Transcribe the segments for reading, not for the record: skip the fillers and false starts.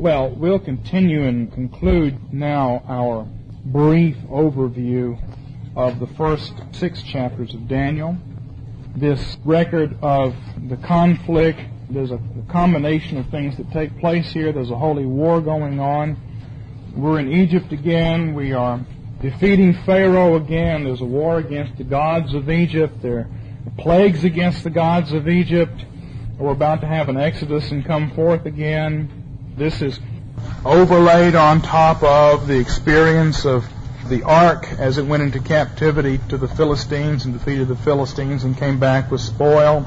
Well, we'll continue and conclude now our brief overview of the first 6 chapters of Daniel. This record of the conflict, there's a combination of things that take place here. There's a holy war going on. We're in Egypt again. We are defeating Pharaoh again. There's a war against the gods of Egypt. There are plagues against the gods of Egypt. We're about to have an exodus and come forth again. This is overlaid on top of the experience of the ark as it went into captivity to the Philistines and defeated the Philistines and came back with spoil.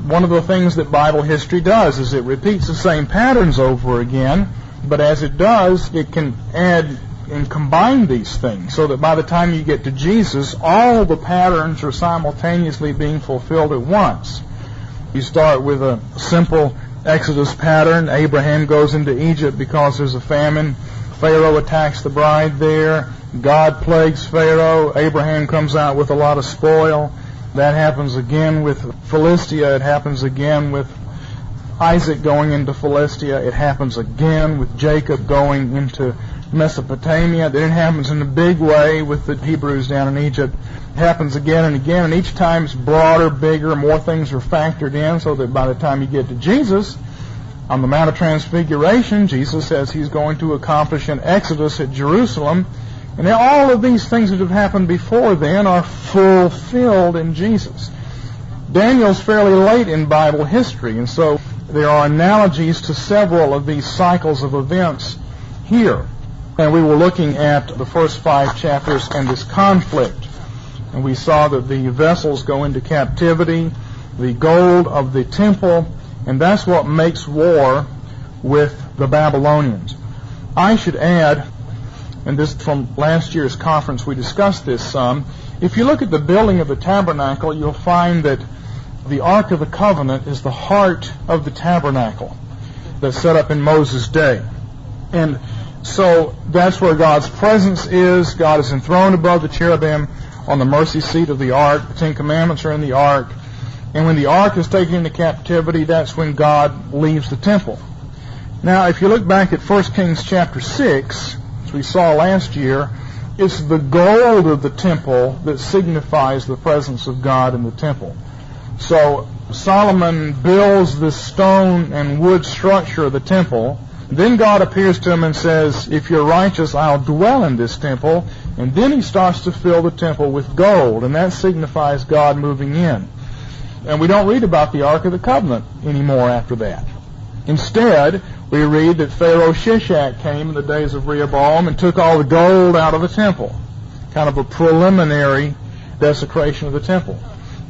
One of the things that Bible history does is it repeats the same patterns over again, but as it does, it can add and combine these things so that by the time you get to Jesus, all the patterns are simultaneously being fulfilled at once. You start with a simple Exodus pattern. Abraham goes into Egypt because there's a famine. Pharaoh attacks the bride there. God plagues Pharaoh. Abraham comes out with a lot of spoil. That happens again with Philistia. It happens again with Isaac going into Philistia. It happens again with Jacob going into Mesopotamia. Then it happens in a big way with the Hebrews down in Egypt. It happens again and again, and each time it's broader, bigger, more things are factored in so that by the time you get to Jesus, on the Mount of Transfiguration, Jesus says he's going to accomplish an exodus at Jerusalem, and all of these things that have happened before then are fulfilled in Jesus. Daniel's fairly late in Bible history, and so there are analogies to several of these cycles of events here. And we were looking at the first 5 chapters and this conflict. And we saw that the vessels go into captivity, the gold of the temple, and that's what makes war with the Babylonians. I should add, and this from last year's conference we discussed this some, if you look at the building of the tabernacle, you'll find that the Ark of the Covenant is the heart of the tabernacle that's set up in Moses' day. And so that's where God's presence is. God is enthroned above the cherubim on the mercy seat of the ark. The 10 Commandments are in the ark. And when the ark is taken into captivity, that's when God leaves the temple. Now, if you look back at 1 Kings chapter 6, as we saw last year, it's the gold of the temple that signifies the presence of God in the temple. So Solomon builds this stone and wood structure of the temple. Then God appears to him and says, if you're righteous, I'll dwell in this temple. And then he starts to fill the temple with gold, and that signifies God moving in. And we don't read about the Ark of the Covenant anymore after that. Instead, we read that Pharaoh Shishak came in the days of Rehoboam and took all the gold out of the temple, kind of a preliminary desecration of the temple.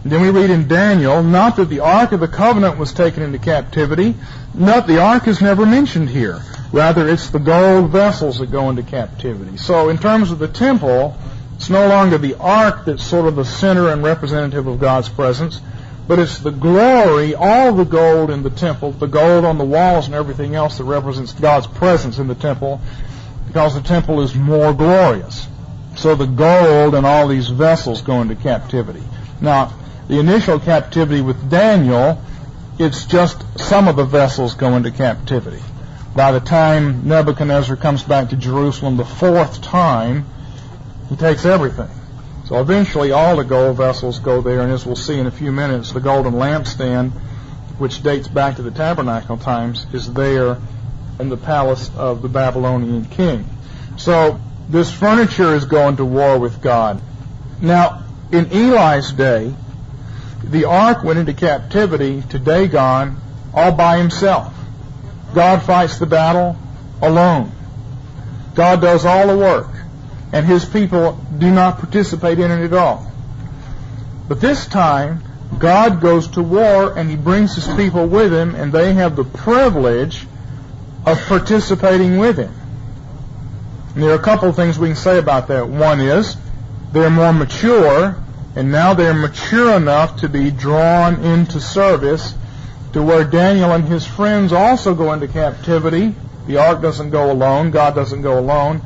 And then we read in Daniel, not that the Ark of the Covenant was taken into captivity. Not the Ark is never mentioned here. Rather, it's the gold vessels that go into captivity. So in terms of the temple, it's no longer the Ark that's sort of the center and representative of God's presence, but it's the glory, all the gold in the temple, the gold on the walls and everything else that represents God's presence in the temple, because the temple is more glorious. So the gold and all these vessels go into captivity. Now, the initial captivity with Daniel, it's just some of the vessels go into captivity. By the time Nebuchadnezzar comes back to Jerusalem the 4th time, he takes everything. So eventually all the gold vessels go there, and as we'll see in a few minutes, the golden lampstand, which dates back to the tabernacle times, is there in the palace of the Babylonian king. So this furniture is going to war with God. Now, in Eli's day, the ark went into captivity to Dagon all by himself. God fights the battle alone. God does all the work, and his people do not participate in it at all. But this time, God goes to war, and he brings his people with him, and they have the privilege of participating with him. And there are a couple of things we can say about that. One is, they're more mature, and now they're mature enough to be drawn into service to where Daniel and his friends also go into captivity. The ark doesn't go alone. God doesn't go alone.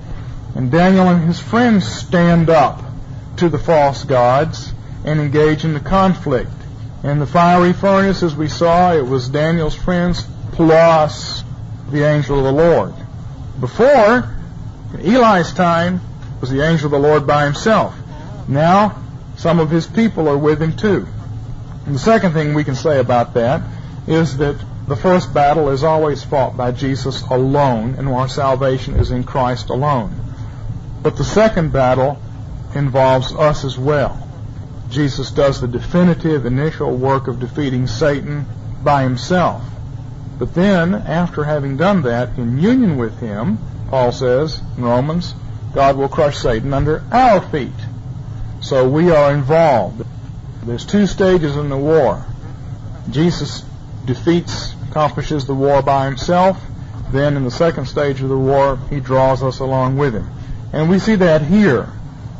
And Daniel and his friends stand up to the false gods and engage in the conflict. In the fiery furnace, as we saw, it was Daniel's friends plus the angel of the Lord. Before, in Eli's time, was the angel of the Lord by himself. Now, some of his people are with him too. And the second thing we can say about that is that the first battle is always fought by Jesus alone, and our salvation is in Christ alone. But the second battle involves us as well. Jesus does the definitive initial work of defeating Satan by himself. But then, after having done that, in union with him, Paul says in Romans, God will crush Satan under our feet. So we are involved. There's two stages in the war. Jesus accomplishes the war by himself. Then in the second stage of the war, he draws us along with him. And we see that here.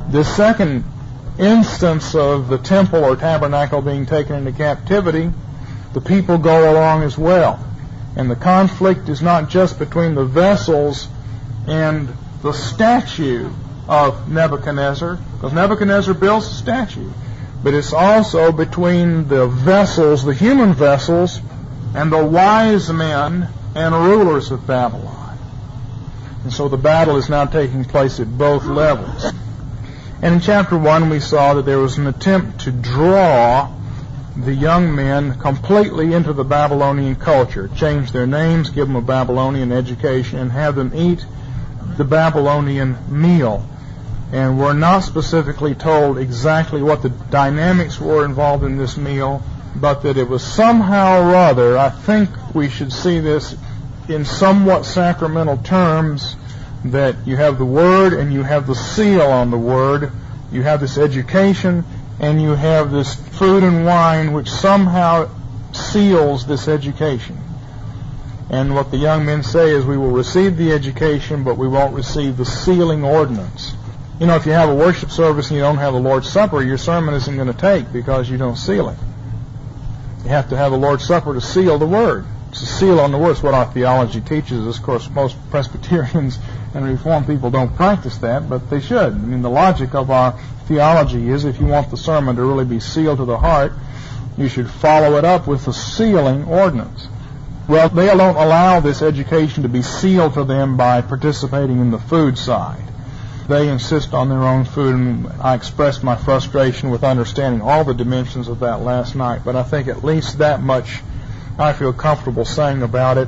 This second instance of the temple or tabernacle being taken into captivity, the people go along as well. And the conflict is not just between the vessels and the statue of Nebuchadnezzar, because Nebuchadnezzar builds a statue, but it's also between the vessels, the human vessels, and the wise men and rulers of Babylon. And so the battle is now taking place at both levels. And in chapter 1 we saw that there was an attempt to draw the young men completely into the Babylonian culture, change their names, give them a Babylonian education, and have them eat the Babylonian meal. And we're not specifically told exactly what the dynamics were involved in this meal, but that it was somehow or other, I think we should see this in somewhat sacramental terms, that you have the Word and you have the seal on the Word, you have this education, and you have this food and wine which somehow seals this education. And what the young men say is, we will receive the education, but we won't receive the sealing ordinance. You know, if you have a worship service and you don't have the Lord's Supper, your sermon isn't going to take because you don't seal it. You have to have the Lord's Supper to seal the Word. It's a seal on the Word. It's what our theology teaches us. Of course, most Presbyterians and Reformed people don't practice that, but they should. I mean, the logic of our theology is, if you want the sermon to really be sealed to the heart, you should follow it up with the sealing ordinance. Well, they don't allow this education to be sealed to them by participating in the food side. They insist on their own food, and I expressed my frustration with understanding all the dimensions of that last night, but I think at least that much I feel comfortable saying about it.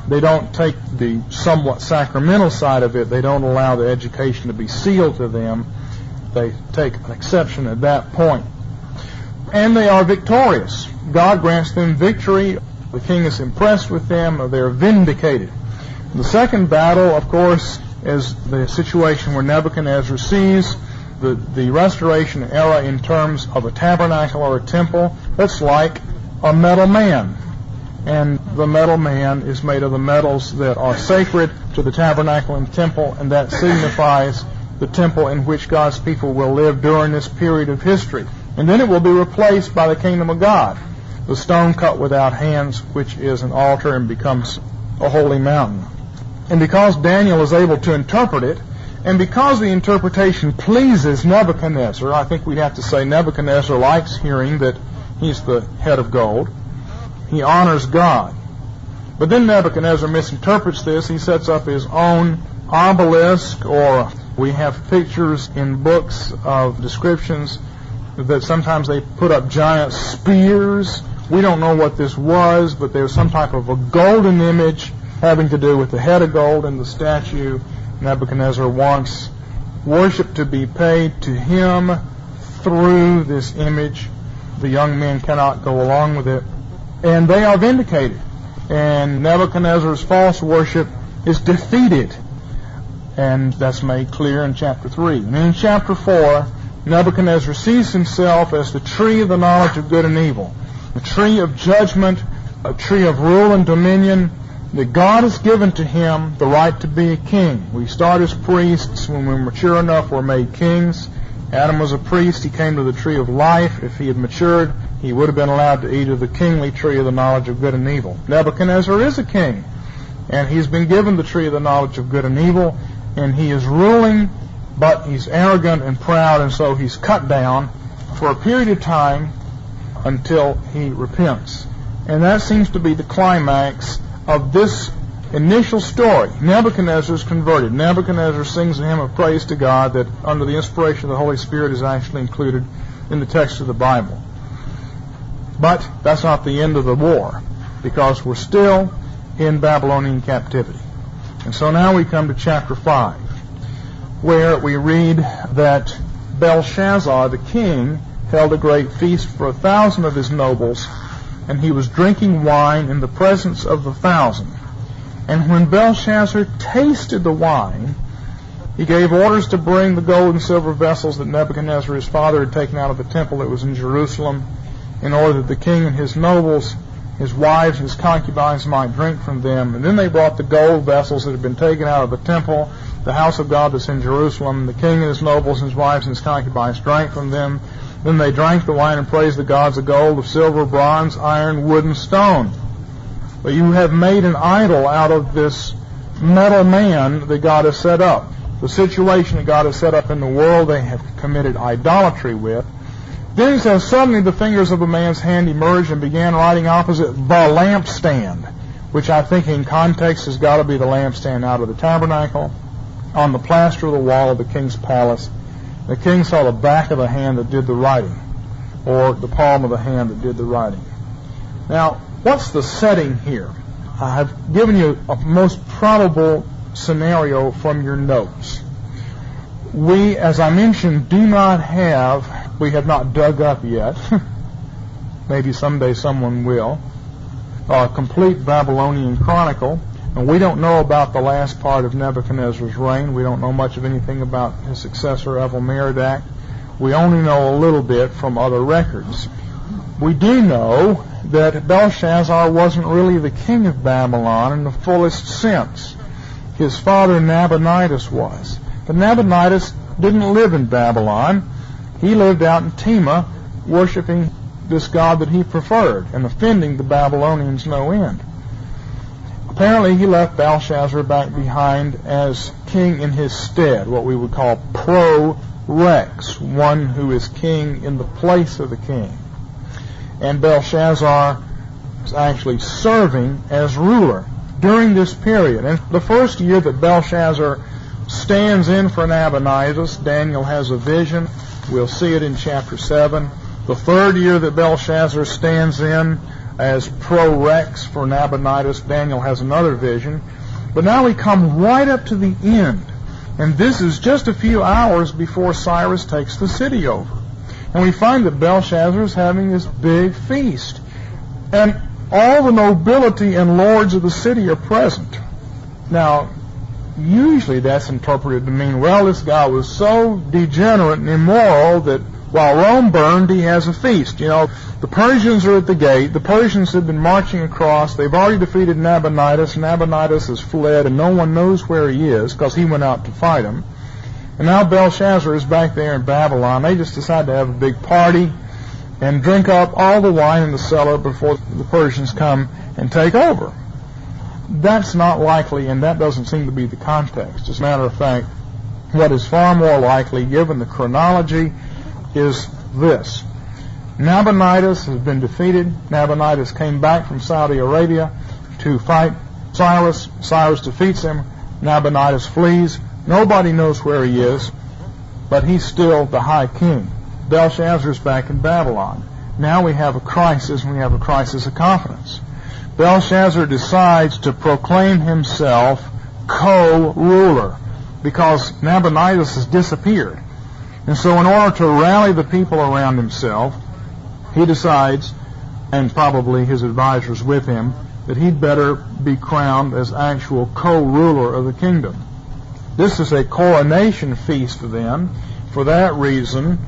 They don't take the somewhat sacramental side of it. They don't allow the education to be sealed to them. They take an exception at that point. And they are victorious. God grants them victory. The king is impressed with them. They're vindicated. The second battle, of course, is the situation where Nebuchadnezzar sees the restoration era in terms of a tabernacle or a temple that's like a metal man. And the metal man is made of the metals that are sacred to the tabernacle and temple, and that signifies the temple in which God's people will live during this period of history. And then it will be replaced by the kingdom of God, the stone cut without hands, which is an altar and becomes a holy mountain. And because Daniel is able to interpret it, and because the interpretation pleases Nebuchadnezzar, I think we'd have to say Nebuchadnezzar likes hearing that he's the head of gold. He honors God. But then Nebuchadnezzar misinterprets this. He sets up his own obelisk, or we have pictures in books of descriptions that sometimes they put up giant spears. We don't know what this was, but there's some type of a golden image having to do with the head of gold in the statue. Nebuchadnezzar wants worship to be paid to him through this image. The young men cannot go along with it, and they are vindicated. And Nebuchadnezzar's false worship is defeated, and that's made clear in chapter 3. And in chapter 4, Nebuchadnezzar sees himself as the tree of the knowledge of good and evil, a tree of judgment, a tree of rule and dominion, that God has given to him the right to be a king. We start as priests. When we're mature enough, we're made kings. Adam was a priest. He came to the tree of life. If he had matured, he would have been allowed to eat of the kingly tree of the knowledge of good and evil. Nebuchadnezzar is a king, and he's been given the tree of the knowledge of good and evil, and he is ruling, but he's arrogant and proud, and so he's cut down for a period of time until he repents. And that seems to be the climax of this initial story. Nebuchadnezzar is converted. Nebuchadnezzar sings a hymn of praise to God that, under the inspiration of the Holy Spirit, is actually included in the text of the Bible. But that's not the end of the war, because we're still in Babylonian captivity. And so now we come to chapter 5, where we read that Belshazzar, the king, held a great feast for 1,000 of his nobles, and he was drinking wine in the presence of the 1,000. And when Belshazzar tasted the wine, he gave orders to bring the gold and silver vessels that Nebuchadnezzar his father had taken out of the temple that was in Jerusalem, in order that the king and his nobles, his wives, and his concubines might drink from them. And then they brought the gold vessels that had been taken out of the temple, the house of God that's in Jerusalem. The king and his nobles, and his wives, and his concubines drank from them. Then they drank the wine and praised the gods of gold, of silver, bronze, iron, wood, and stone. But you have made an idol out of this metal man that God has set up. The situation that God has set up in the world, they have committed idolatry with. Then he says, suddenly the fingers of a man's hand emerged and began writing opposite the lampstand, which I think in context has got to be the lampstand out of the tabernacle, on the plaster of the wall of the king's palace. The king saw the back of the hand that did the writing, or the palm of the hand that did the writing. Now, what's the setting here? I have given you a most probable scenario from your notes. We, as I mentioned, we have not dug up yet, maybe someday someone will, a complete Babylonian chronicle. And we don't know about the last part of Nebuchadnezzar's reign. We don't know much of anything about his successor, Evil-Merodach. We only know a little bit from other records. We do know that Belshazzar wasn't really the king of Babylon in the fullest sense. His father Nabonidus was. But Nabonidus didn't live in Babylon. He lived out in Tema, worshiping this god that he preferred and offending the Babylonians no end. Apparently, he left Belshazzar back behind as king in his stead, what we would call pro-rex, one who is king in the place of the king. And Belshazzar is actually serving as ruler during this period. And the first year that Belshazzar stands in for Nabonidus, Daniel has a vision. We'll see it in chapter 7. The third year that Belshazzar stands in as pro-rex for Nabonidus, Daniel has another vision. But now we come right up to the end. And this is just a few hours before Cyrus takes the city over. And we find that Belshazzar is having this big feast. And all the nobility and lords of the city are present. Now, usually that's interpreted to mean, well, this guy was so degenerate and immoral that while Rome burned, he has a feast. You know, the Persians are at the gate. The Persians have been marching across. They've already defeated Nabonidus. Nabonidus has fled, and no one knows where he is because he went out to fight him. And now Belshazzar is back there in Babylon. They just decide to have a big party and drink up all the wine in the cellar before the Persians come and take over. That's not likely, and that doesn't seem to be the context. As a matter of fact, what is far more likely, given the chronology, is this. Nabonidus has been defeated. Nabonidus came back from Saudi Arabia to fight Cyrus. Cyrus defeats him. Nabonidus flees. Nobody knows where he is, but he's still the high king. Belshazzar's back in Babylon. Now we have a crisis, and we have a crisis of confidence. Belshazzar decides to proclaim himself co-ruler because Nabonidus has disappeared. And so in order to rally the people around himself, he decides, and probably his advisors with him, that he'd better be crowned as actual co-ruler of the kingdom. This is a coronation feast then. For that reason,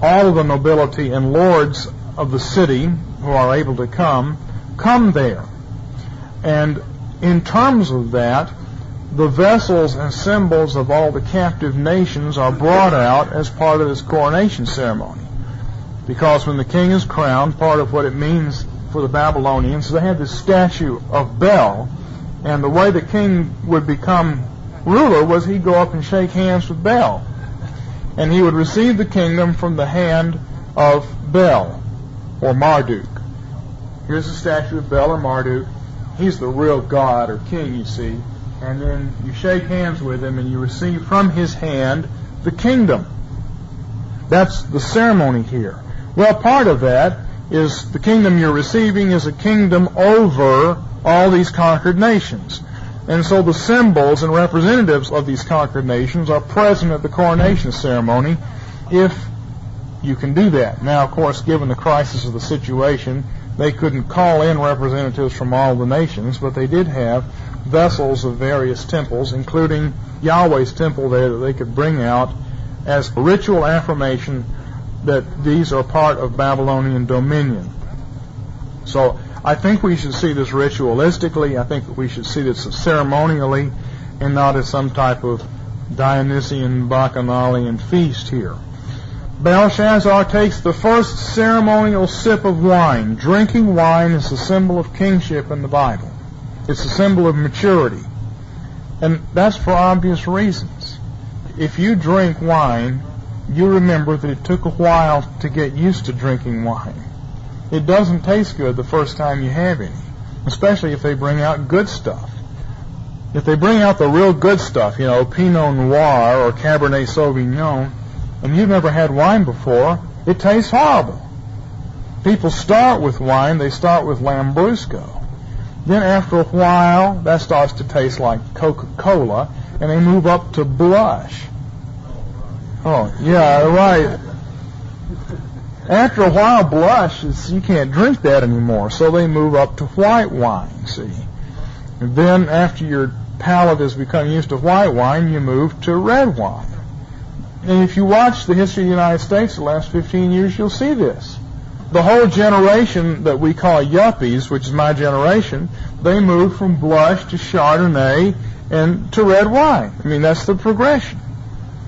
all of the nobility and lords of the city who are able to come there. And in terms of that, the vessels and symbols of all the captive nations are brought out as part of this coronation ceremony. Because when the king is crowned, part of what it means for the Babylonians, they had this statue of Bel, and the way the king would become ruler was he'd go up and shake hands with Bel. And he would receive the kingdom from the hand of Bel, or Marduk. Here's a statue of Bel or Marduk. He's the real God or king, you see. And then you shake hands with him and you receive from his hand the kingdom. That's the ceremony here. Well, part of that is the kingdom you're receiving is a kingdom over all these conquered nations. And so the symbols and representatives of these conquered nations are present at the coronation ceremony if you can do that. Now, of course, given the crisis of the situation, they couldn't call in representatives from all the nations, but they did have vessels of various temples, including Yahweh's temple there, that they could bring out as ritual affirmation that these are part of Babylonian dominion. So I think we should see this ritualistically. I think we should see this ceremonially and not as some type of Dionysian bacchanalian feast here. Belshazzar takes the first ceremonial sip of wine. Drinking wine is a symbol of kingship in the Bible. It's a symbol of maturity. And that's for obvious reasons. If you drink wine, you remember that it took a while to get used to drinking wine. It doesn't taste good the first time you have any, especially if they bring out good stuff. If they bring out the real good stuff, Pinot Noir or Cabernet Sauvignon, and you've never had wine before, it tastes horrible. People start with wine, they start with Lambrusco. Then after a while, that starts to taste like Coca-Cola, and they move up to blush. Oh, yeah, right. After a while, blush you can't drink that anymore, so they move up to white wine, see. And then after your palate has become used to white wine, you move to red wine. And if you watch the history of the United States the last 15 years, you'll see this. The whole generation that we call yuppies, which is my generation, they moved from blush to Chardonnay and to red wine. I mean, that's the progression.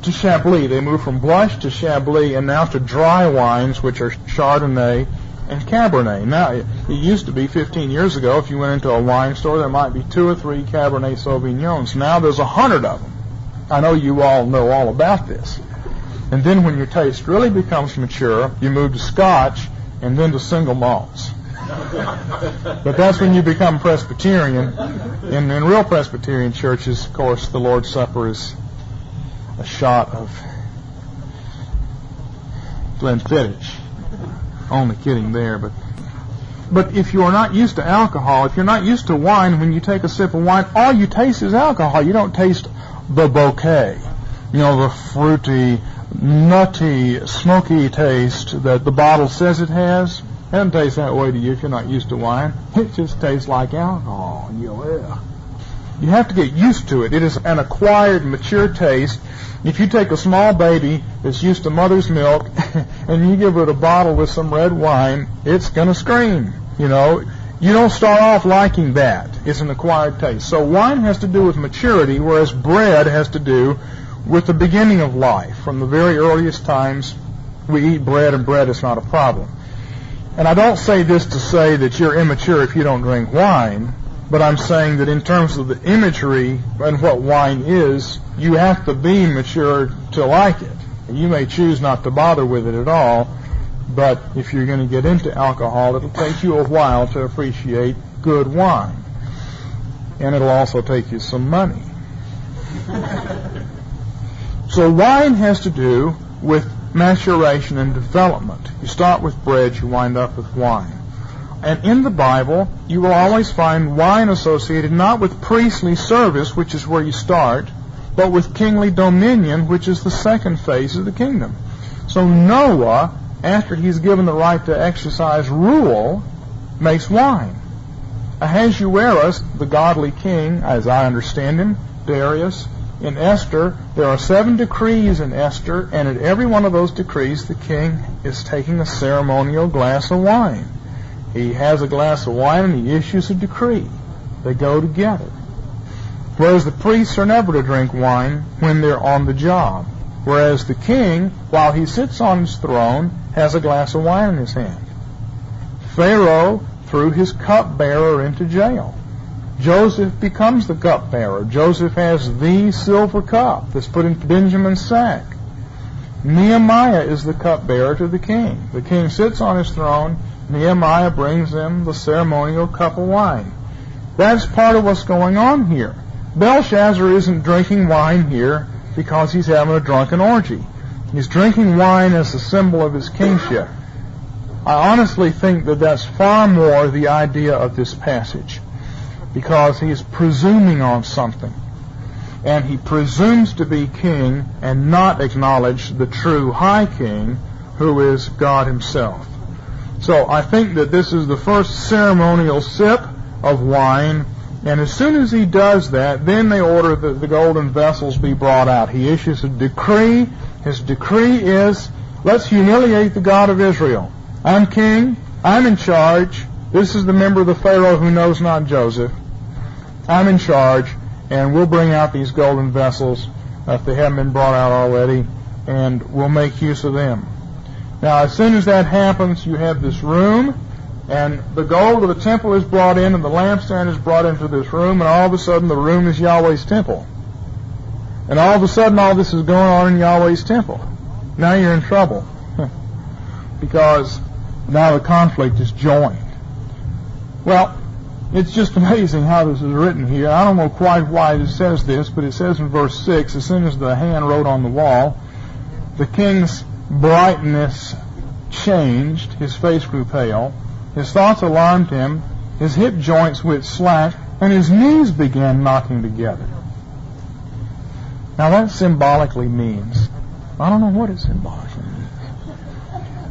To Chablis. They moved from blush to Chablis and now to dry wines, which are Chardonnay and Cabernet. Now, it used to be 15 years ago, if you went into a wine store, there might be 2 or 3 Cabernet Sauvignons. Now there's 100 of them. I know you all know all about this. And then when your taste really becomes mature, you move to Scotch and then to single malts. But that's when you become Presbyterian. In real Presbyterian churches, of course, the Lord's Supper is a shot of Glenfiddich. Only kidding there, but if you are not used to alcohol, if you're not used to wine, when you take a sip of wine, all you taste is alcohol. You don't taste the bouquet, the fruity, nutty, smoky taste that the bottle says it has. It doesn't taste that way to you if you're not used to wine. It just tastes like alcohol. You have to get used to it. It is an acquired, mature taste. If you take a small baby that's used to mother's milk and you give it a bottle with some red wine, it's going to scream. You don't start off liking that. It's an acquired taste. So wine has to do with maturity, whereas bread has to do with the beginning of life. From the very earliest times, we eat bread, and bread is not a problem. And I don't say this to say that you're immature if you don't drink wine, but I'm saying that in terms of the imagery and what wine is, you have to be mature to like it. You may choose not to bother with it at all, but if you're going to get into alcohol, it'll take you a while to appreciate good wine. And it'll also take you some money. So wine has to do with maturation and development. You start with bread, you wind up with wine. And in the Bible, you will always find wine associated not with priestly service, which is where you start, but with kingly dominion, which is the second phase of the kingdom. So Noah, after he's given the right to exercise rule, makes wine. Ahasuerus, the godly king, as I understand him, Darius, in Esther, there are 7 decrees in Esther, and at every one of those decrees, the king is taking a ceremonial glass of wine. He has a glass of wine and he issues a decree. They go together. Whereas the priests are never to drink wine when they're on the job. Whereas the king, while he sits on his throne, has a glass of wine in his hand. Pharaoh threw his cupbearer into jail. Joseph becomes the cupbearer. Joseph has the silver cup that's put in Benjamin's sack. Nehemiah is the cupbearer to the king. The king sits on his throne. Nehemiah brings them the ceremonial cup of wine. That's part of what's going on here. Belshazzar isn't drinking wine here because he's having a drunken orgy. He's drinking wine as a symbol of his kingship. I honestly think that that's far more the idea of this passage, because he's presuming on something. And he presumes to be king and not acknowledge the true high king, who is God himself. So I think that this is the first ceremonial sip of wine, and as soon as he does that, then they order that the golden vessels be brought out. He issues a decree. His decree is, let's humiliate the God of Israel. I'm king. I'm in charge. This is the member of the Pharaoh who knows not Joseph. I'm in charge, and we'll bring out these golden vessels if they haven't been brought out already, and we'll make use of them. Now, as soon as that happens, you have this room, and the gold of the temple is brought in, and the lampstand is brought into this room, and all of a sudden the room is Yahweh's temple. And all of a sudden all this is going on in Yahweh's temple. Now you're in trouble. Because now the conflict is joined. Well, it's just amazing how this is written here. I don't know quite why it says this, but it says in verse 6, as soon as the hand wrote on the wall, the king's brightness changed, his face grew pale, his thoughts alarmed him, his hip joints went slack, and his knees began knocking together. Now that symbolically means, I don't know what it symbolically means.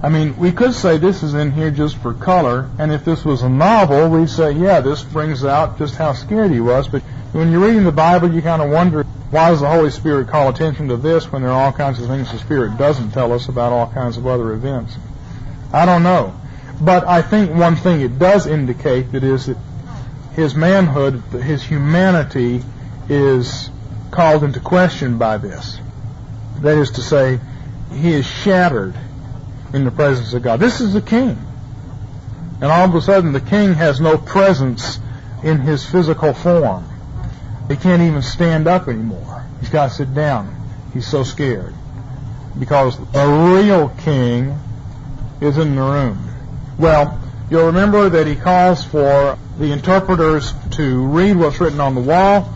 I mean, we could say this is in here just for color, and if this was a novel, we'd say, yeah, this brings out just how scared he was. But when you're reading the Bible, you kind of wonder, why does the Holy Spirit call attention to this when there are all kinds of things the Spirit doesn't tell us about all kinds of other events? I don't know. But I think one thing it does indicate that is that his manhood, his humanity, is called into question by this. That is to say, he is shattered in the presence of God. This is the king. And all of a sudden the king has no presence in his physical form. He can't even stand up anymore. He's got to sit down. He's so scared. Because the real king is in the room. Well, you'll remember that he calls for the interpreters to read what's written on the wall.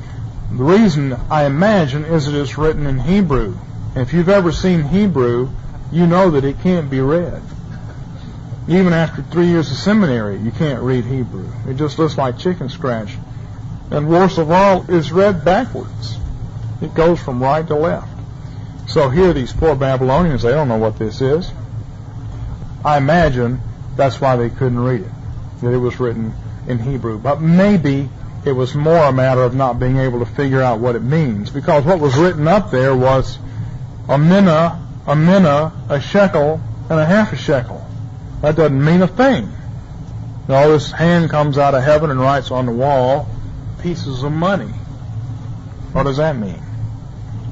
The reason, I imagine, is that it's written in Hebrew. And if you've ever seen Hebrew, you know that it can't be read. Even after 3 years of seminary, you can't read Hebrew. It just looks like chicken scratch. And worst of all, it's read backwards. It goes from right to left. So here these poor Babylonians, they don't know what this is. I imagine that's why they couldn't read it, that it was written in Hebrew. But maybe it was more a matter of not being able to figure out what it means, because what was written up there was a minna, a shekel, and a half a shekel. That doesn't mean a thing. All this hand comes out of heaven and writes on the wall pieces of money. What does that mean?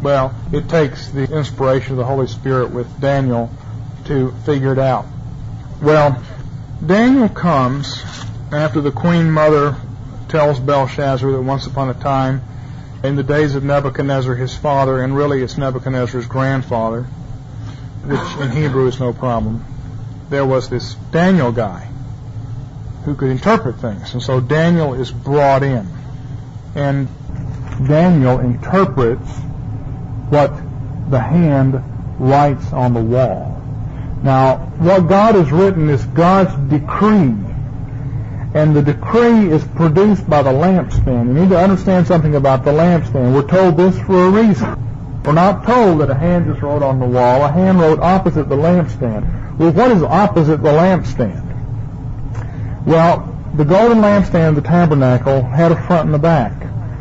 Well, it takes the inspiration of the Holy Spirit with Daniel to figure it out. Well, Daniel comes after the Queen Mother tells Belshazzar that once upon a time, in the days of Nebuchadnezzar, his father, and really it's Nebuchadnezzar's grandfather, which in Hebrew is no problem, there was this Daniel guy who could interpret things. And so Daniel is brought in. And Daniel interprets what the hand writes on the wall. Now, what God has written is God's decree. And the decree is produced by the lampstand. You need to understand something about the lampstand. We're told this for a reason. We're not told that a hand just wrote on the wall. A hand wrote opposite the lampstand. Well, what is opposite the lampstand? Well, the golden lampstand of the tabernacle had a front and a back.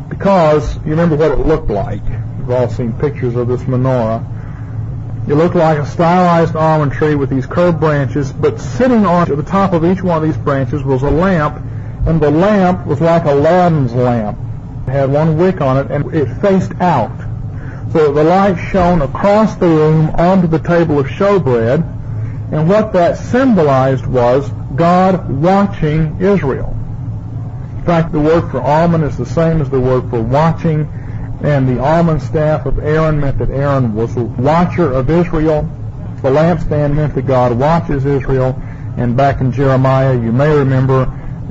Because, you remember what it looked like. You've all seen pictures of this menorah. It looked like a stylized almond tree with these curved branches, but sitting on the top of each one of these branches was a lamp, and the lamp was like Aladdin's lamp. It had one wick on it, and it faced out. So the light shone across the room onto the table of showbread, and what that symbolized was God watching Israel. In fact, the word for almond is the same as the word for watching, and the almond staff of Aaron meant that Aaron was the watcher of Israel. The lampstand meant that God watches Israel. And back in Jeremiah, you may remember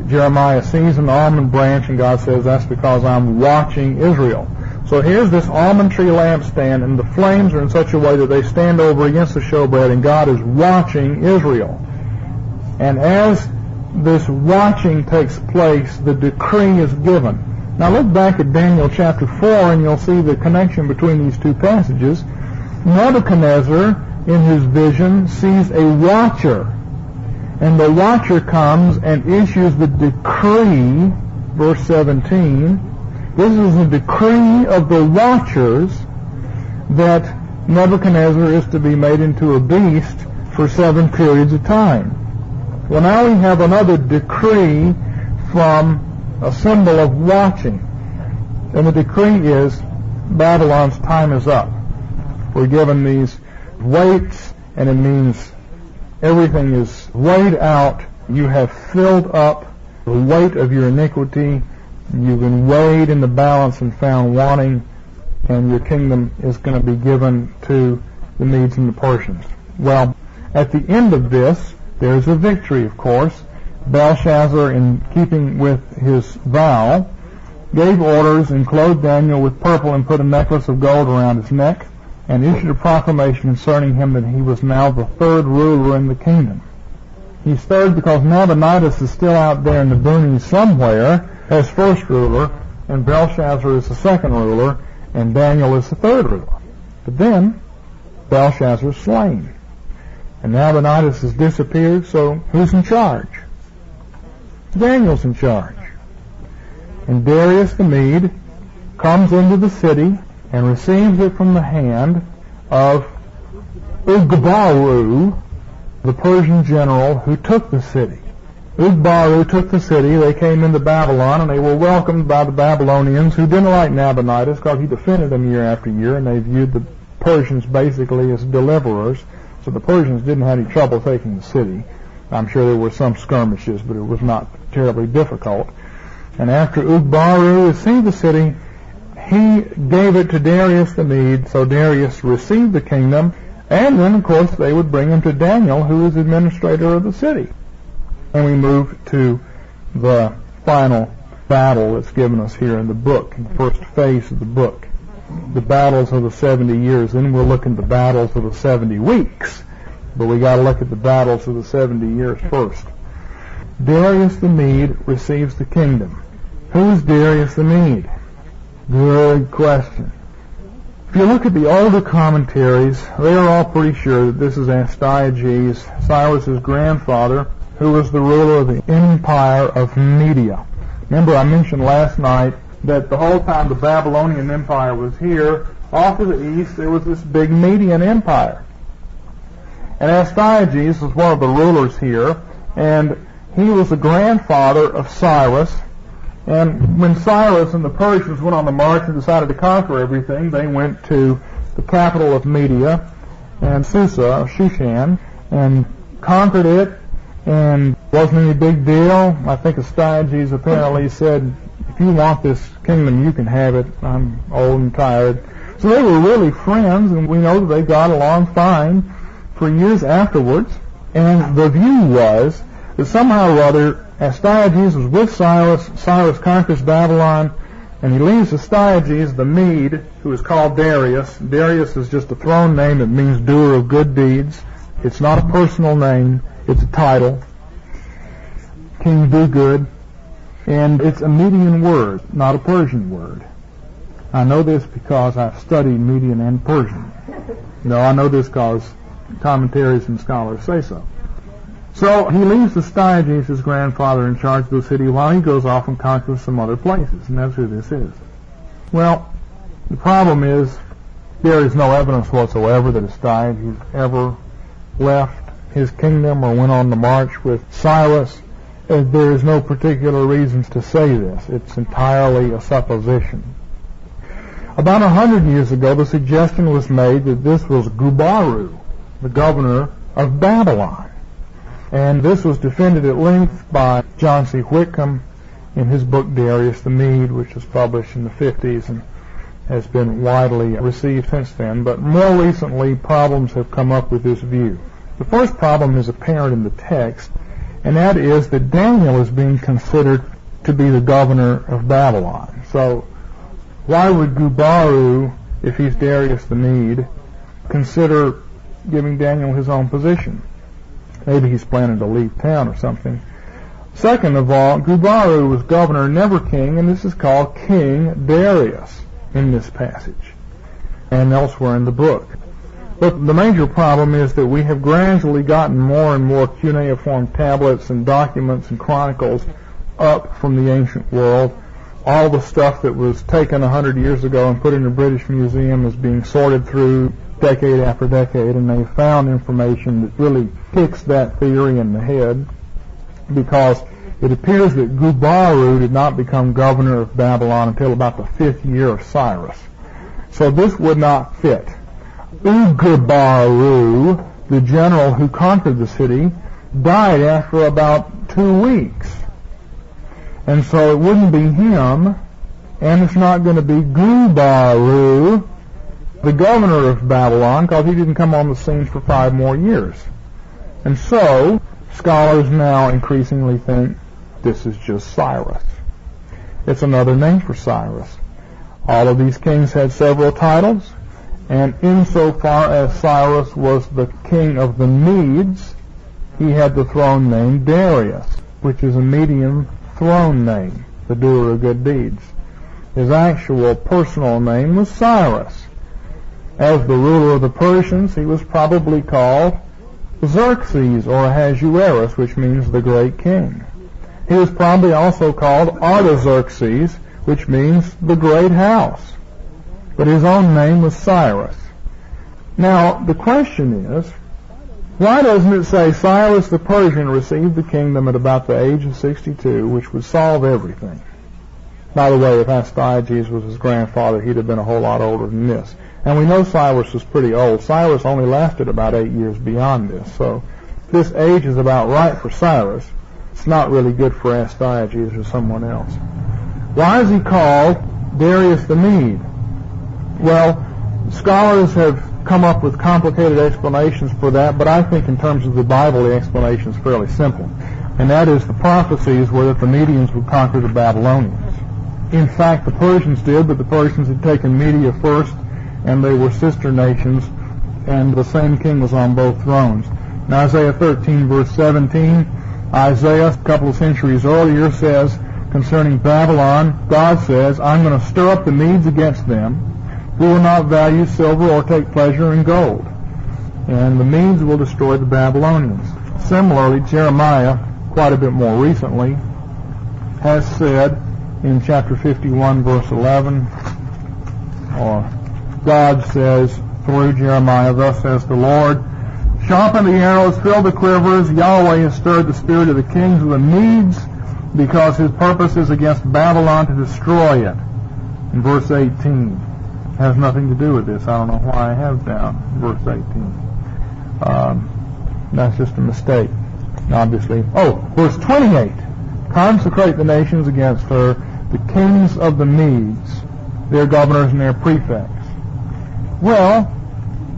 Jeremiah sees an almond branch, and God says, that's because I'm watching Israel. So here's this almond tree lampstand, and the flames are in such a way that they stand over against the showbread, and God is watching Israel. And as this watching takes place, the decree is given. Now look back at Daniel chapter 4, and you'll see the connection between these two passages. Nebuchadnezzar, in his vision, sees a watcher, and the watcher comes and issues the decree, verse 17. This is the decree of the watchers that Nebuchadnezzar is to be made into a beast for 7 periods of time. Well, now we have another decree from a symbol of watching. And the decree is Babylon's time is up. We're given these weights, and it means everything is weighed out. You have filled up the weight of your iniquity. You've been weighed in the balance and found wanting, and your kingdom is going to be given to the Medes and the Persians. Well, at the end of this, there's a victory, of course. Belshazzar, in keeping with his vow, gave orders and clothed Daniel with purple and put a necklace of gold around his neck, and issued a proclamation concerning him that he was now the 3rd ruler in the kingdom. He's 3rd because Nabonidus is still out there in the boonies somewhere as 1st ruler, and Belshazzar is the 2nd ruler, and Daniel is the 3rd ruler. But then Belshazzar is slain, and Nabonidus has disappeared, so who's in charge? Daniel's in charge. And Darius the Mede comes into the city and receives it from the hand of Ugbaru, the Persian general who took the city. Ugbaru took the city. They came into Babylon, and they were welcomed by the Babylonians, who didn't like Nabonidus because he defended them year after year, and they viewed the Persians basically as deliverers. So the Persians didn't have any trouble taking the city. I'm sure there were some skirmishes, but it was not terribly difficult. And after Ugbaru received the city, he gave it to Darius the Mede, so Darius received the kingdom, and then, of course, they would bring him to Daniel, who is administrator of the city. And we move to the final battle that's given us here in the book, in the first phase of the book, the battles of the 70 years. Then we'll look at the battles of the 70 weeks, but we got to look at the battles of the 70 years first. Darius the Mede receives the kingdom. Who's Darius the Mede? Good question. If you look at the older commentaries, they are all pretty sure that this is Astyages, Cyrus's grandfather, who was the ruler of the empire of Media. Remember, I mentioned last night that the whole time the Babylonian Empire was here, off to the east there was this big Median Empire. And Astyages was one of the rulers here, and he was the grandfather of Cyrus. And when Cyrus and the Persians went on the march and decided to conquer everything, they went to the capital of Media, and Susa, Shushan, and conquered it, and wasn't any big deal. I think Astyages apparently said, if you want this kingdom, you can have it. I'm old and tired. So they were really friends, and we know that they got along fine for years afterwards. And the view was that somehow or other, Astyages was with Cyrus. Cyrus conquers Babylon, and he leaves Astyages the Mede, who is called Darius. Darius is just a thrown name. It means doer of good deeds. It's not a personal name. It's a title. King do good. And it's a Median word, not a Persian word. I know this because I've studied Median and Persian. No, I know this because commentaries and scholars say so. So he leaves Astyages, his grandfather, in charge of the city while he goes off and conquers some other places, and that's who this is. Well, the problem is there is no evidence whatsoever that Astyages ever left his kingdom or went on the march with Cyrus. There is no particular reasons to say this. It's entirely a supposition. About 100 years ago, the suggestion was made that this was Gubaru, the governor of Babylon. And this was defended at length by John C. Whitcomb in his book Darius the Mede, which was published in the 50s and has been widely received since then. But more recently, problems have come up with this view. The first problem is apparent in the text, and that is that Daniel is being considered to be the governor of Babylon. So why would Gubaru, if he's Darius the Mede, consider giving Daniel his own position? Maybe he's planning to leave town or something. Second of all, Gubaru was governor, never king, and this is called King Darius in this passage and elsewhere in the book. But the major problem is that we have gradually gotten more and more cuneiform tablets and documents and chronicles up from the ancient world. All the stuff that was taken 100 years ago and put in the British Museum is being sorted through decade after decade, and they found information that really kicks that theory in the head, because it appears that Gubaru did not become governor of Babylon until about the 5th year of Cyrus. So this would not fit. Ugubaru, the general who conquered the city, died after about 2 weeks. And so it wouldn't be him, and it's not going to be Gubaru, the governor of Babylon, because he didn't come on the scene for 5 more years. And so scholars now increasingly think this is just Cyrus. It's another name for Cyrus. All of these kings had several titles, and insofar as Cyrus was the king of the Medes, he had the throne name Darius, which is a Median throne name, the doer of good deeds. His actual personal name was Cyrus. As the ruler of the Persians, he was probably called Xerxes or Ahasuerus, which means the great king. He was probably also called Artaxerxes, which means the great house. But his own name was Cyrus. Now, the question is, why doesn't it say Cyrus the Persian received the kingdom at about the age of 62, which would solve everything? By the way, if Astyages was his grandfather, he'd have been a whole lot older than this. And we know Cyrus was pretty old. Cyrus only lasted about 8 years beyond this. So this age is about right for Cyrus. It's not really good for Astyages or someone else. Why is he called Darius the Mede? Well, scholars have come up with complicated explanations for that, but I think in terms of the Bible, the explanation is fairly simple. And that is the prophecies were that the Medians would conquer the Babylonians. In fact, the Persians did, but the Persians had taken Media first, and they were sister nations, and the same king was on both thrones. In Isaiah 13, verse 17, Isaiah, a couple of centuries earlier, says concerning Babylon, God says, I'm going to stir up the Medes against them, who will not value silver or take pleasure in gold. And the Medes will destroy the Babylonians. Similarly, Jeremiah, quite a bit more recently, has said in chapter 51, verse 11, or God says through Jeremiah, thus says the Lord, sharpen the arrows, fill the quivers. Yahweh has stirred the spirit of the kings of the Medes, because his purpose is against Babylon to destroy it. In verse 18. Has nothing to do with this. I don't know why I have down verse 18. That's just a mistake, obviously. Oh, verse 28. Consecrate the nations against her, the kings of the Medes, their governors and their prefects. Well,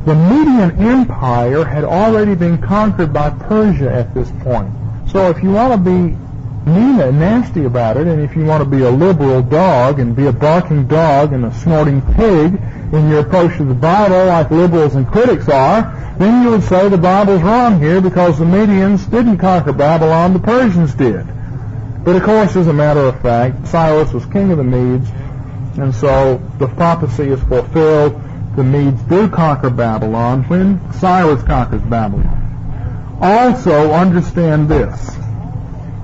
the Median Empire had already been conquered by Persia at this point. So if you want to be mean and nasty about it, and if you want to be a liberal dog and be a barking dog and a snorting pig in your approach to the Bible like liberals and critics are, then you would say the Bible's wrong here because the Medians didn't conquer Babylon, the Persians did. But of course, as a matter of fact, Cyrus was king of the Medes, and so the prophecy is fulfilled. The Medes do conquer Babylon when Cyrus conquers Babylon. Also, understand this.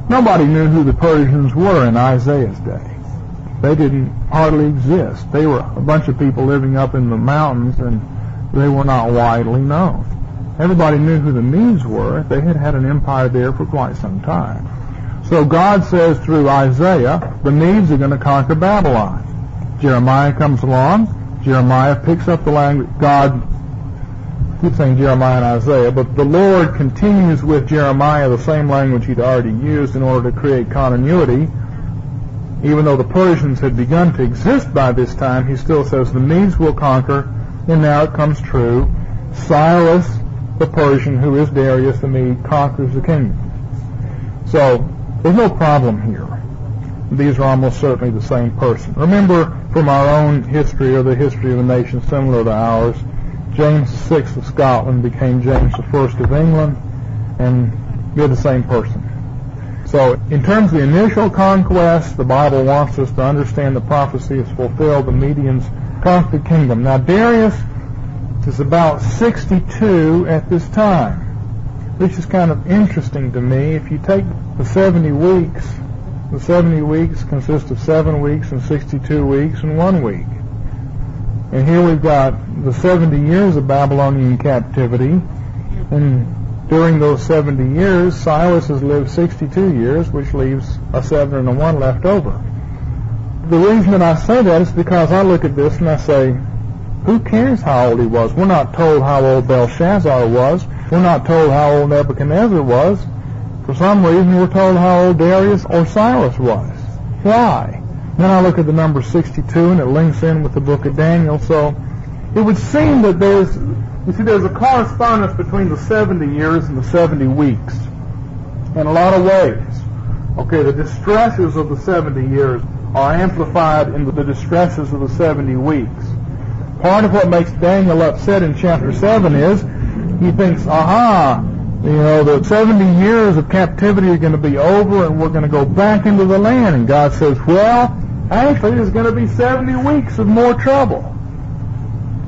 Nobody knew who the Persians were in Isaiah's day. They didn't hardly exist. They were a bunch of people living up in the mountains, and they were not widely known. Everybody knew who the Medes were. They had had an empire there for quite some time. So God says through Isaiah, the Medes are going to conquer Babylon. Jeremiah comes along. Jeremiah picks up the language. God keeps saying Jeremiah and Isaiah, but the Lord continues with Jeremiah the same language he'd already used in order to create continuity. Even though the Persians had begun to exist by this time, he still says the Medes will conquer, and now it comes true. Cyrus the Persian, who is Darius the Mede, conquers the kingdom. So there's no problem here. These are almost certainly the same person. Remember from our own history, or the history of a nation similar to ours, James VI of Scotland became James I of England, and they're the same person. So in terms of the initial conquest, the Bible wants us to understand the prophecy is fulfilled. The Medians conquered the kingdom. Now Darius is about 62 at this time, which is kind of interesting to me. If you take the 70 weeks consist of 7 weeks and 62 weeks and 1 week. And here we've got the 70 years of Babylonian captivity, and during those 70 years, Cyrus has lived 62 years, which leaves a 7 and a 1 left over. The reason that I say that is because I look at this and I say, who cares how old he was? We're not told how old Belshazzar was. We're not told how old Nebuchadnezzar was. For some reason, we're told how old Darius or Cyrus was. Why? Then I look at the number 62, and it links in with the book of Daniel. So it would seem that there's a correspondence between the 70 years and the 70 weeks in a lot of ways. Okay, the distresses of the 70 years are amplified in the distresses of the 70 weeks. Part of what makes Daniel upset in chapter 7 is he thinks, the 70 years of captivity are going to be over and we're going to go back into the land. And God says, well, actually there's going to be 70 weeks of more trouble.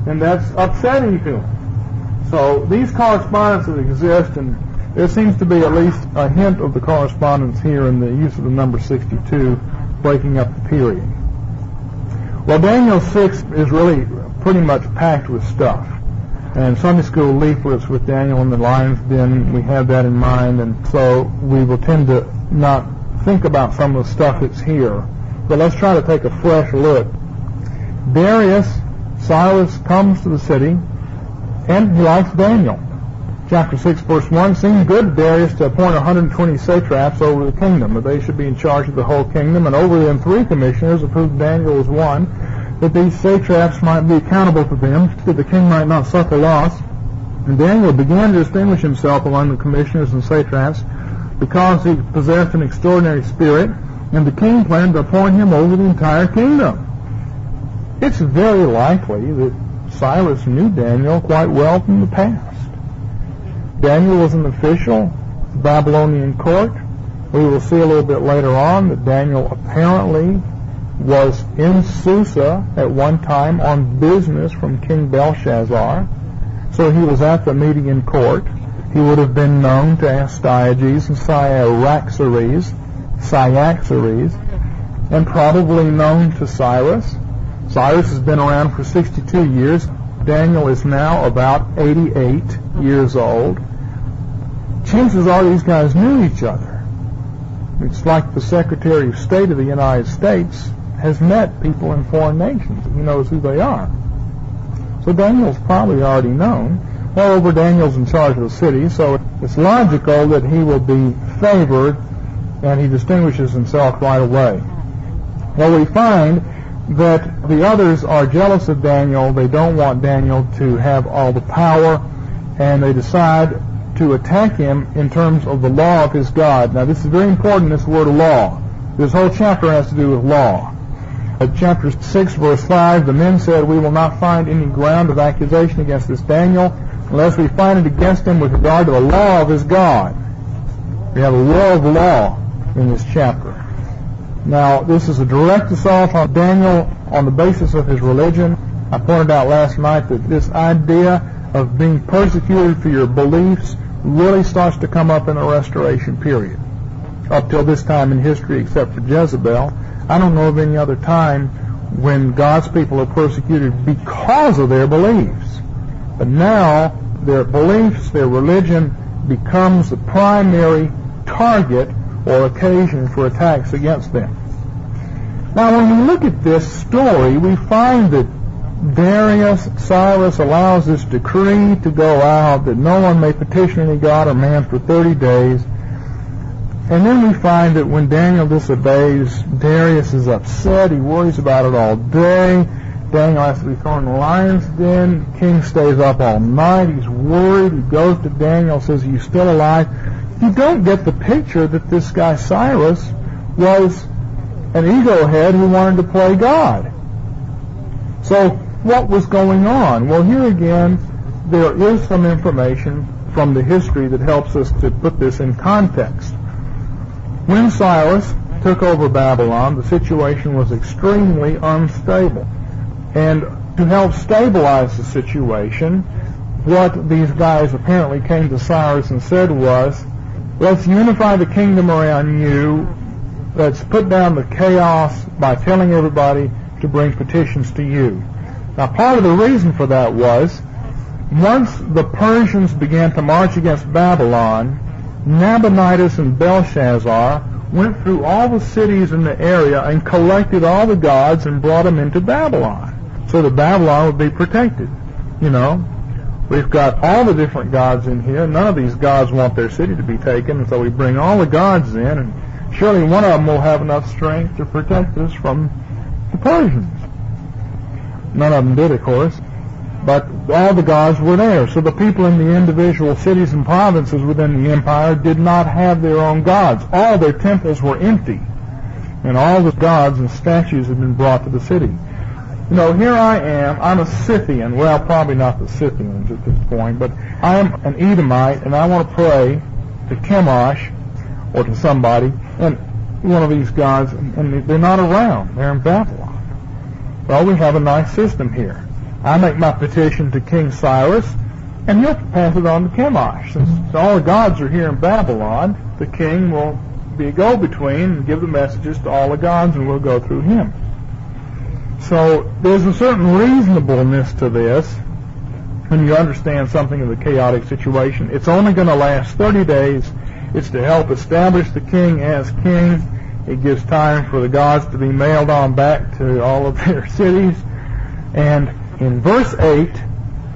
And that's upsetting to him. So these correspondences exist, and there seems to be at least a hint of the correspondence here in the use of the number 62, breaking up the period. Well, Daniel 6 is really pretty much packed with stuff. And Sunday school leaflets with Daniel in the lion's den, we have that in mind, and so we will tend to not think about some of the stuff that's here. But let's try to take a fresh look. Cyrus comes to the city, and he likes Daniel. Chapter 6, verse 1, seemed good to Darius to appoint 120 satraps over the kingdom, that they should be in charge of the whole kingdom, and over them 3 commissioners, of whom Daniel was one, that these satraps might be accountable to them, that the king might not suffer loss. And Daniel began to distinguish himself among the commissioners and satraps, because he possessed an extraordinary spirit, and the king planned to appoint him over the entire kingdom. It's very likely that Cyrus knew Daniel quite well from the past. Daniel was an official of the Babylonian court. We will see a little bit later on that Daniel apparently was in Susa at one time on business from King Belshazzar. So he was at the Median court. He would have been known to Astyages and Cyaxares, and probably known to Cyrus. Cyrus has been around for 62 years. Daniel is now about 88 years old. Chances are these guys knew each other. It's like the Secretary of State of the United States has met people in foreign nations. He knows who they are. So Daniel's probably already known. Moreover, Daniel's in charge of the city, so it's logical that he will be favored, and he distinguishes himself right away. Well, we find that the others are jealous of Daniel. They don't want Daniel to have all the power, and they decide to attack him in terms of the law of his God. Now, this is very important, this word law. This whole chapter has to do with law. At chapter 6, verse 5, the men said, "We will not find any ground of accusation against this Daniel unless we find it against him with regard to the law of his God." We have a war of law in this chapter. Now, this is a direct assault on Daniel on the basis of his religion. I pointed out last night that this idea of being persecuted for your beliefs really starts to come up in the Restoration period. Up till this time in history, except for Jezebel, I don't know of any other time when God's people are persecuted because of their beliefs. But now, their beliefs, their religion, becomes the primary target or occasion for attacks against them. Now, when we look at this story, we find that Cyrus allows this decree to go out that no one may petition any god or man for 30 days. And then we find that when Daniel disobeys, Darius is upset. He worries about it all day. Daniel has to be thrown in the lion's den. The king stays up all night. He's worried. He goes to Daniel, says, "Are you still alive?" you don't get the picture that this guy Cyrus was an ego head who wanted to play God. So what was going on? Well, here again, there is some information from the history that helps us to put this in context. When Cyrus took over Babylon, the situation was extremely unstable. And to help stabilize the situation, what these guys apparently came to Cyrus and said was, let's unify the kingdom around you. Let's put down the chaos by telling everybody to bring petitions to you. Now, part of the reason for that was, once the Persians began to march against Babylon, Nabonidus and Belshazzar went through all the cities in the area and collected all the gods and brought them into Babylon, so that Babylon would be protected. You know, we've got all the different gods in here. None of these gods want their city to be taken, and so we bring all the gods in, and surely one of them will have enough strength to protect us from the Persians. None of them did, of course, but all the gods were there. So the people in the individual cities and provinces within the empire did not have their own gods. All their temples were empty, and all the gods and statues had been brought to the city. You know, here I am, I'm a Scythian. Well, probably not the Scythians at this point, but I am an Edomite, and I want to pray to Chemosh or to somebody, and one of these gods, and they're not around. They're in Babylon. Well, we have a nice system here. I make my petition to King Cyrus, and he'll pass it on to Chemosh. Since all the gods are here in Babylon, the king will be a go-between and give the messages to all the gods, and we'll go through him. So there's a certain reasonableness to this when you understand something of the chaotic situation. It's only going to last 30 days. It's to help establish the king as king. It gives time for the gods to be mailed on back to all of their cities. And in verse 8,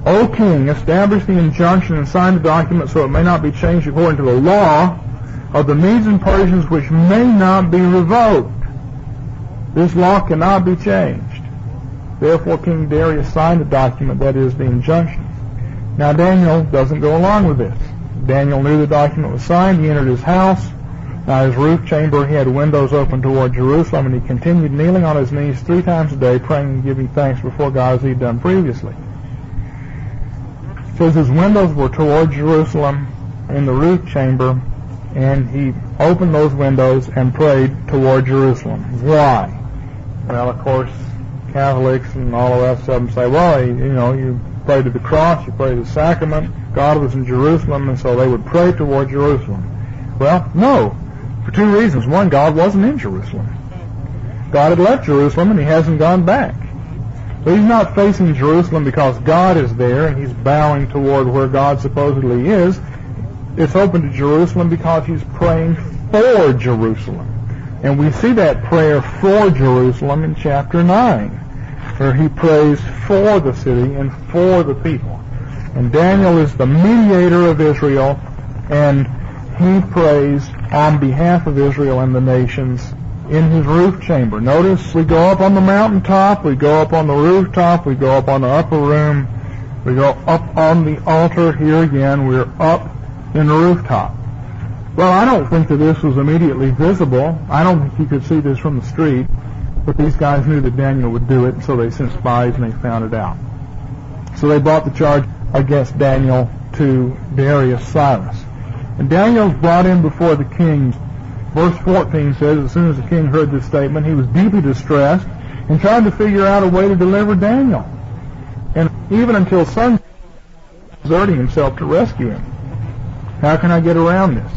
O king, establish the injunction and sign the document so it may not be changed according to the law of the Medes and Persians, which may not be revoked. This law cannot be changed. Therefore, King Darius signed the document, that is, the injunction. Now, Daniel doesn't go along with this. Daniel knew the document was signed. He entered his house. Now, his roof chamber, he had windows open toward Jerusalem, and he continued kneeling on his knees 3 times a day, praying and giving thanks before God as he'd done previously. It says his windows were toward Jerusalem in the roof chamber, and he opened those windows and prayed toward Jerusalem. Why? Well, of course, Catholics and all of that stuff and say, well, you pray to the cross, you pray to the sacrament, God was in Jerusalem, and so they would pray toward Jerusalem. Well, no, for 2 reasons. One, God wasn't in Jerusalem. God had left Jerusalem, and he hasn't gone back. So he's not facing Jerusalem because God is there, and he's bowing toward where God supposedly is. It's open to Jerusalem because he's praying for Jerusalem. And we see that prayer for Jerusalem in chapter 9, where he prays for the city and for the people. And Daniel is the mediator of Israel, and he prays on behalf of Israel and the nations in his roof chamber. Notice we go up on the mountaintop, we go up on the rooftop, we go up on the upper room, we go up on the altar. Here again, we're up in the rooftop. Well, I don't think that this was immediately visible. I don't think you could see this from the street, but these guys knew that Daniel would do it, so they sent spies and they found it out. So they brought the charge against Daniel to Darius Cyrus. And Daniel's brought in before the king. Verse 14 says, as soon as the king heard this statement, he was deeply distressed and tried to figure out a way to deliver Daniel. And even until sunset, exerting himself to rescue him. How can I get around this?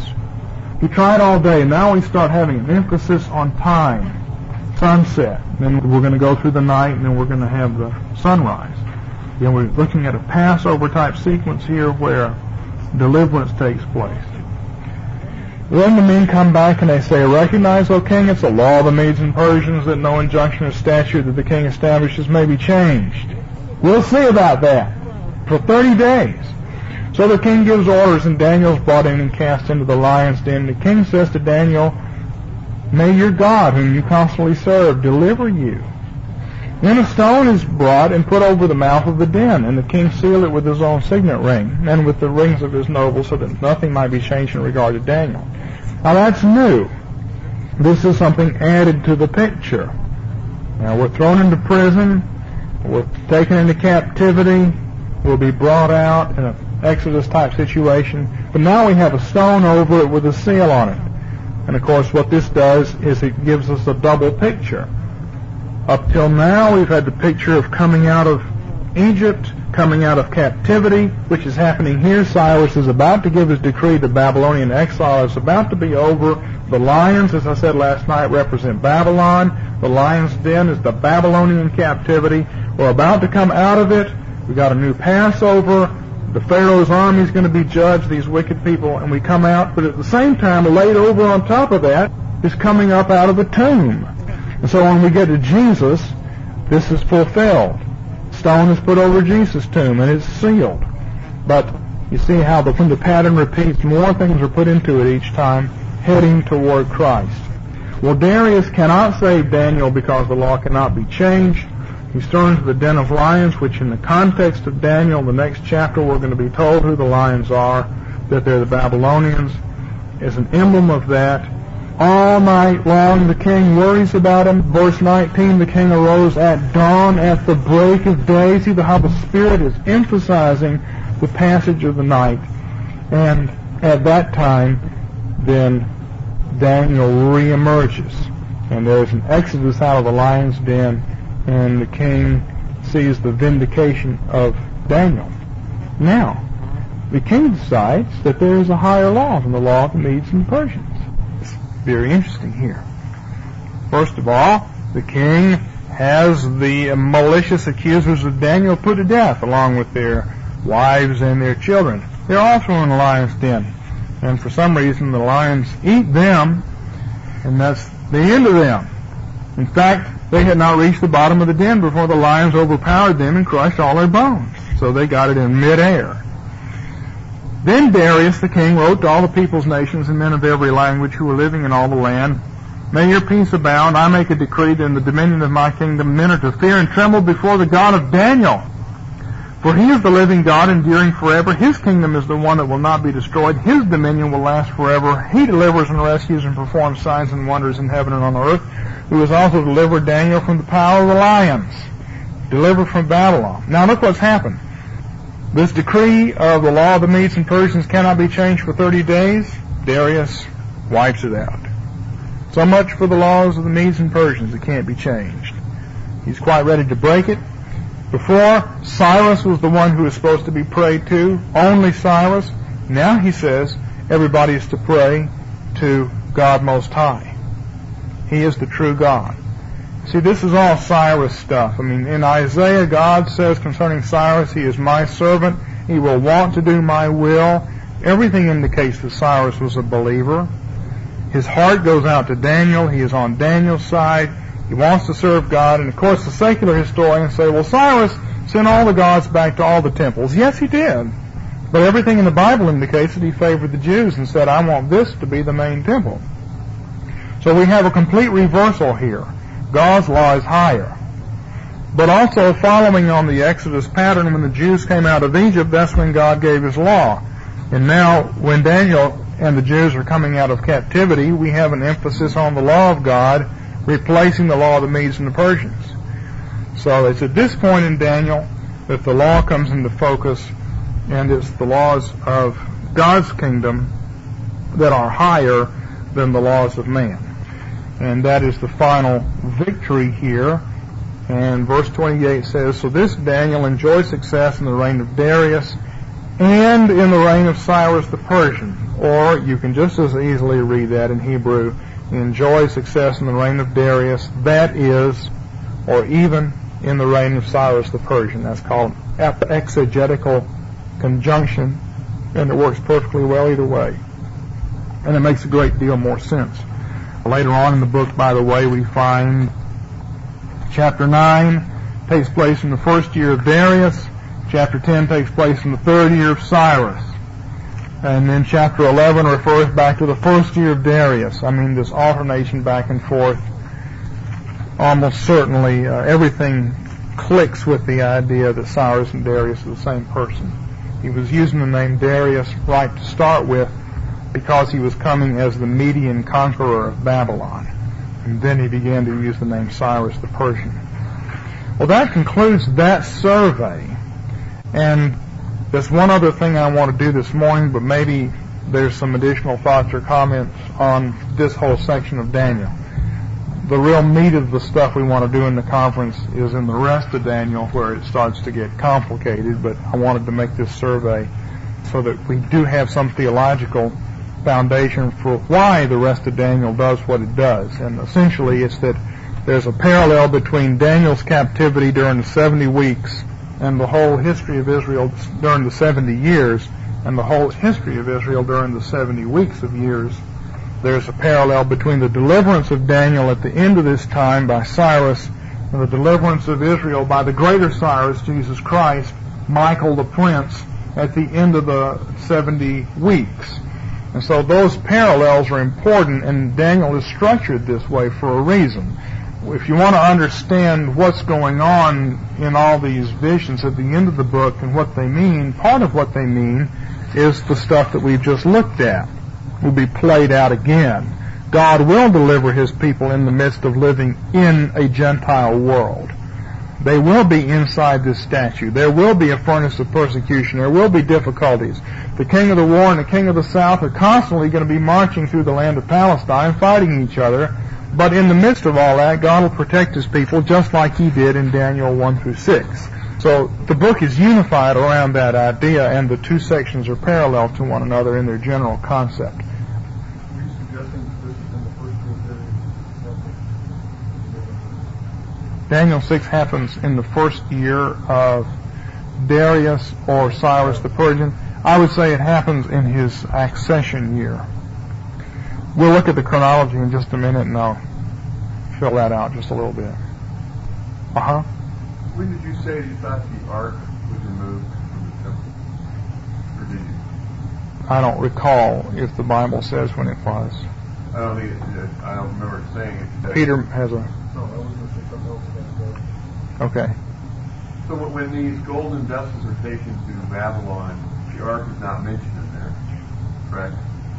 He tried all day, and now we start having an emphasis on time. Sunset. Then we're going to go through the night, and then we're going to have the sunrise. Then we're looking at a Passover type sequence here where deliverance takes place. Then the men come back and they say, recognize, O king, it's the law of the Medes and Persians that no injunction or statute that the king establishes may be changed. We'll see about that for 30 days. So the king gives orders, and Daniel's brought in and cast into the lion's den. The king says to Daniel, may your God, whom you constantly serve, deliver you. Then a stone is brought and put over the mouth of the den, and the king sealed it with his own signet ring, and with the rings of his nobles, so that nothing might be changed in regard to Daniel. Now that's new. This is something added to the picture. Now we're thrown into prison, we're taken into captivity, we'll be brought out in an Exodus-type situation, but now we have a stone over it with a seal on it. And of course what this does is it gives us a double picture. Up till now we've had the picture of coming out of Egypt, coming out of captivity, which is happening here. Cyrus is about to give his decree. The Babylonian exile is about to be over. The lions, as I said last night, represent Babylon. The lion's den is the Babylonian captivity. We're about to come out of it. We've got a new Passover. The Pharaoh's army is going to be judged, these wicked people, and we come out. But at the same time, laid over on top of that is coming up out of a tomb. And so when we get to Jesus, this is fulfilled. Stone is put over Jesus' tomb, and it's sealed. But you see how when the pattern repeats, more things are put into it each time, heading toward Christ. Well, Darius cannot save Daniel because the law cannot be changed. He's thrown into the den of lions, which in the context of Daniel, the next chapter, we're going to be told who the lions are, that they're the Babylonians. As an emblem of that, all night long the king worries about him. Verse 19, the king arose at dawn, at the break of day. See how the Spirit is emphasizing the passage of the night. And at that time, then Daniel reemerges. And there's an exodus out of the lion's den, and the king sees the vindication of Daniel. Now, the king decides that there is a higher law than the law of the Medes and the Persians. Very interesting here. First of all, the king has the malicious accusers of Daniel put to death, along with their wives and their children. They're also in the lion's den. And for some reason, the lions eat them, and that's the end of them. In fact, they had not reached the bottom of the den before the lions overpowered them and crushed all their bones. So they got it in midair. Then Darius the king wrote to all the peoples, nations, and men of every language who were living in all the land, "May your peace abound. I make a decree that in the dominion of my kingdom men are to fear and tremble before the God of Daniel. For he is the living God, enduring forever. His kingdom is the one that will not be destroyed. His dominion will last forever. He delivers and rescues and performs signs and wonders in heaven and on earth, who has also delivered Daniel from the power of the lions, delivered from Babylon." Now look what's happened. This decree of the law of the Medes and Persians cannot be changed for 30 days. Darius wipes it out. So much for the laws of the Medes and Persians. It can't be changed. He's quite ready to break it. Before, Cyrus was the one who was supposed to be prayed to, only Cyrus. Now he says everybody is to pray to God Most High. He is the true God. See, this is all Cyrus stuff. I mean, in Isaiah, God says concerning Cyrus, he is my servant. He will want to do my will. Everything indicates that Cyrus was a believer. His heart goes out to Daniel. He is on Daniel's side. He wants to serve God. And of course, the secular historians say, well, Cyrus sent all the gods back to all the temples. Yes, he did. But everything in the Bible indicates that he favored the Jews and said, I want this to be the main temple. So we have a complete reversal here. God's law is higher. But also, following on the Exodus pattern, when the Jews came out of Egypt, that's when God gave his law. And now, when Daniel and the Jews are coming out of captivity, we have an emphasis on the law of God, replacing the law of the Medes and the Persians. So it's at this point in Daniel that the law comes into focus, and it's the laws of God's kingdom that are higher than the laws of man. And that is the final victory here. And verse 28 says, so this Daniel enjoyed success in the reign of Darius and in the reign of Cyrus the Persian. Or you can just as easily read that in Hebrew, enjoy success in the reign of Darius, that is, or even in the reign of Cyrus the Persian. That's called exegetical conjunction, and it works perfectly well either way. And it makes a great deal more sense. Later on in the book, by the way, we find chapter 9 takes place in the first year of Darius. Chapter 10 takes place in the third year of Cyrus. And then chapter 11 refers back to the first year of Darius. I mean, this alternation back and forth almost certainly everything clicks with the idea that Cyrus and Darius are the same person. He was using the name Darius right to start with because he was coming as the Median conqueror of Babylon. And then he began to use the name Cyrus the Persian. Well, that concludes that survey. And there's one other thing I want to do this morning, but maybe there's some additional thoughts or comments on this whole section of Daniel. The real meat of the stuff we want to do in the conference is in the rest of Daniel, where it starts to get complicated, but I wanted to make this survey so that we do have some theological foundation for why the rest of Daniel does what it does. And essentially it's that there's a parallel between Daniel's captivity during the 70 weeks and the whole history of Israel during the 70 years and the whole history of Israel during the 70 weeks of years. There's a parallel between the deliverance of Daniel at the end of this time by Cyrus and the deliverance of Israel by the greater Cyrus, Jesus Christ, Michael the Prince, at the end of the 70 weeks. And so those parallels are important, and Daniel is structured this way for a reason. If you want to understand what's going on in all these visions at the end of the book and what they mean, part of what they mean is the stuff that we've just looked at. Will be played out again. God will deliver his people in the midst of living in a Gentile world. They will be inside this statue. There will be a furnace of persecution. There will be difficulties. The king of the war and the king of the south are constantly going to be marching through the land of Palestine, fighting each other. But in the midst of all that, God will protect his people just like he did in Daniel 1 through 6. So the book is unified around that idea, and the two sections are parallel to one another in their general concept. Are you suggesting this is in the first group? Daniel 6 happens in the first year of Darius or Cyrus the Persian. I would say it happens in his accession year. We'll look at the chronology in just a minute, and I'll fill that out just a little bit. Uh-huh. When did you say you thought the ark was removed from the temple? Or did you? I don't recall if the Bible says when it was. I don't think it did. I don't remember it saying it. Peter has a... No, I was going to say something else about that. Okay. So when these golden vessels are taken to Babylon, the ark is not mentioned in there, correct?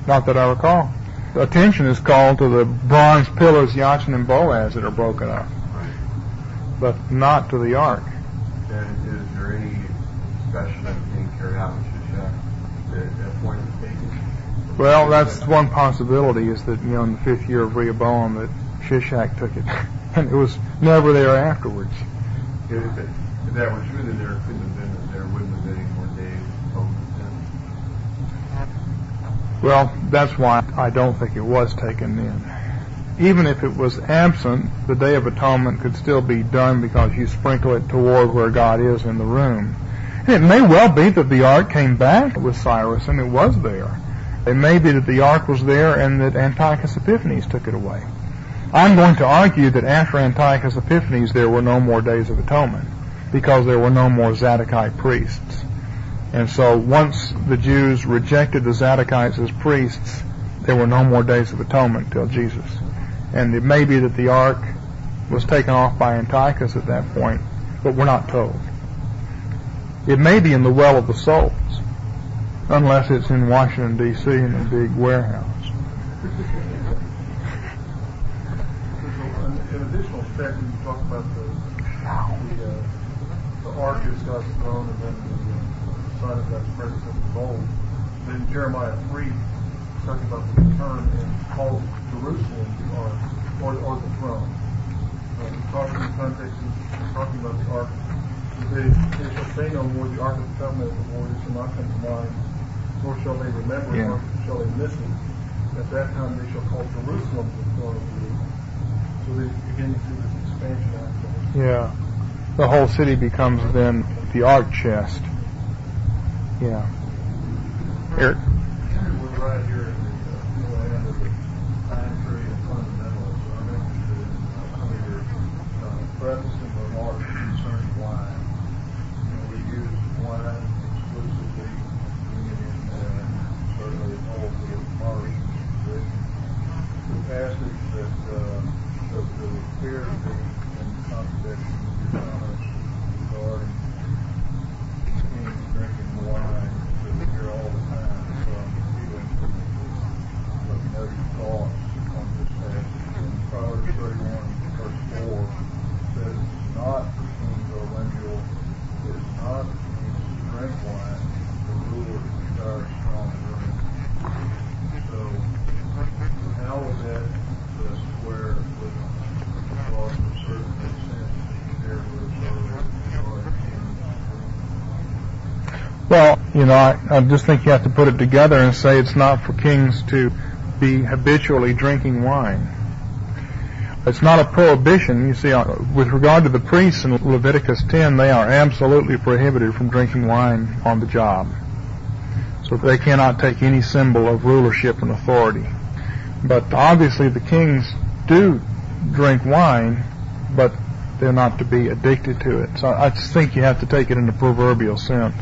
Not that I recall. Attention is called to the bronze pillars, Jachin and Boaz, that are broken up, Right. but not to the ark. And is there any discussion of being carried out with Shishak at that point of taking? Well, that's one possibility, is that, in the 5th year of Rehoboam, that Shishak took it, and it was never there afterwards. If that were true, then there couldn't have been, there wouldn't have been any more days of atonement then. Well, that's why I don't think it was taken then. Even if it was absent, the Day of Atonement could still be done because you sprinkle it toward where God is in the room. And it may well be that the ark came back with Cyrus and it was there. It may be that the ark was there and that Antiochus Epiphanes took it away. I'm going to argue that after Antiochus Epiphanes there were no more Days of Atonement because there were no more Zadokite priests. And so once the Jews rejected the Zadokites as priests, there were no more Days of Atonement till Jesus. And it may be that the ark was taken off by Antiochus at that point, but we're not told. It may be in the Well of the Souls, unless it's in Washington, D.C. in a big warehouse. An additional step, when you talk about the ark is God's throne and then the sign of God's presence in the gold, then Jeremiah 3 talking about the return and calls Jerusalem the ark or the throne. Talking in context of talking about the ark, they shall say no more the ark of the covenant of the Lord, it shall not come to mind, nor shall they remember it, nor shall they miss it. At that time they shall call Jerusalem the throne of Jerusalem. So they begin to see this expansion aspect. Yeah. The whole city becomes then the ark chest. Yeah. Eric? We're right here in the land of the pine tree and fundamentals. So I'm interested in some of your preface and remarks concerning wine. We use wine exclusively and certainly all the Martians. The passage that appears to be Well, I just think you have to put it together and say it's not for kings to be habitually drinking wine. It's not a prohibition. You see, with regard to the priests in Leviticus 10, they are absolutely prohibited from drinking wine on the job. So they cannot take any symbol of rulership and authority. But obviously the kings do drink wine, but they're not to be addicted to it. So I just think you have to take it in the proverbial sense.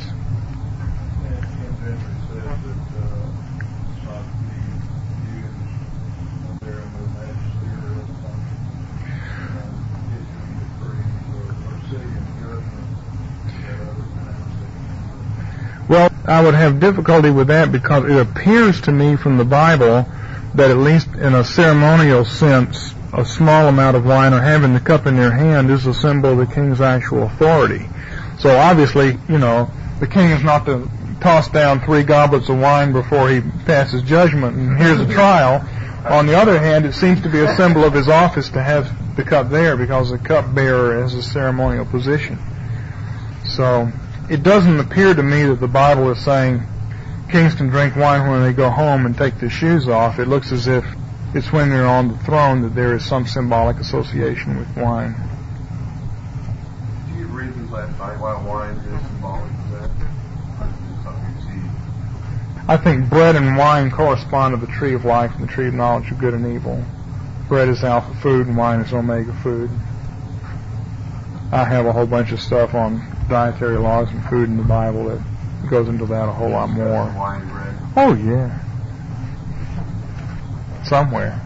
Well, I would have difficulty with that because it appears to me from the Bible that at least in a ceremonial sense, a small amount of wine or having the cup in their hand is a symbol of the king's actual authority. So obviously, the king is not to toss down 3 goblets of wine before he passes judgment and here's a trial. On the other hand, it seems to be a symbol of his office to have the cup there because the cup bearer has a ceremonial position. So it doesn't appear to me that the Bible is saying kings can drink wine when they go home and take their shoes off. It looks as if it's when they're on the throne that there is some symbolic association with wine. Do you read these last night why wine is symbolic of that? Something you see. I think bread and wine correspond to the tree of life and the tree of knowledge of good and evil. Bread is alpha food and wine is omega food. I have a whole bunch of stuff on dietary laws and food in the Bible that goes into that a whole lot more. Wine and bread. Oh, yeah. Somewhere.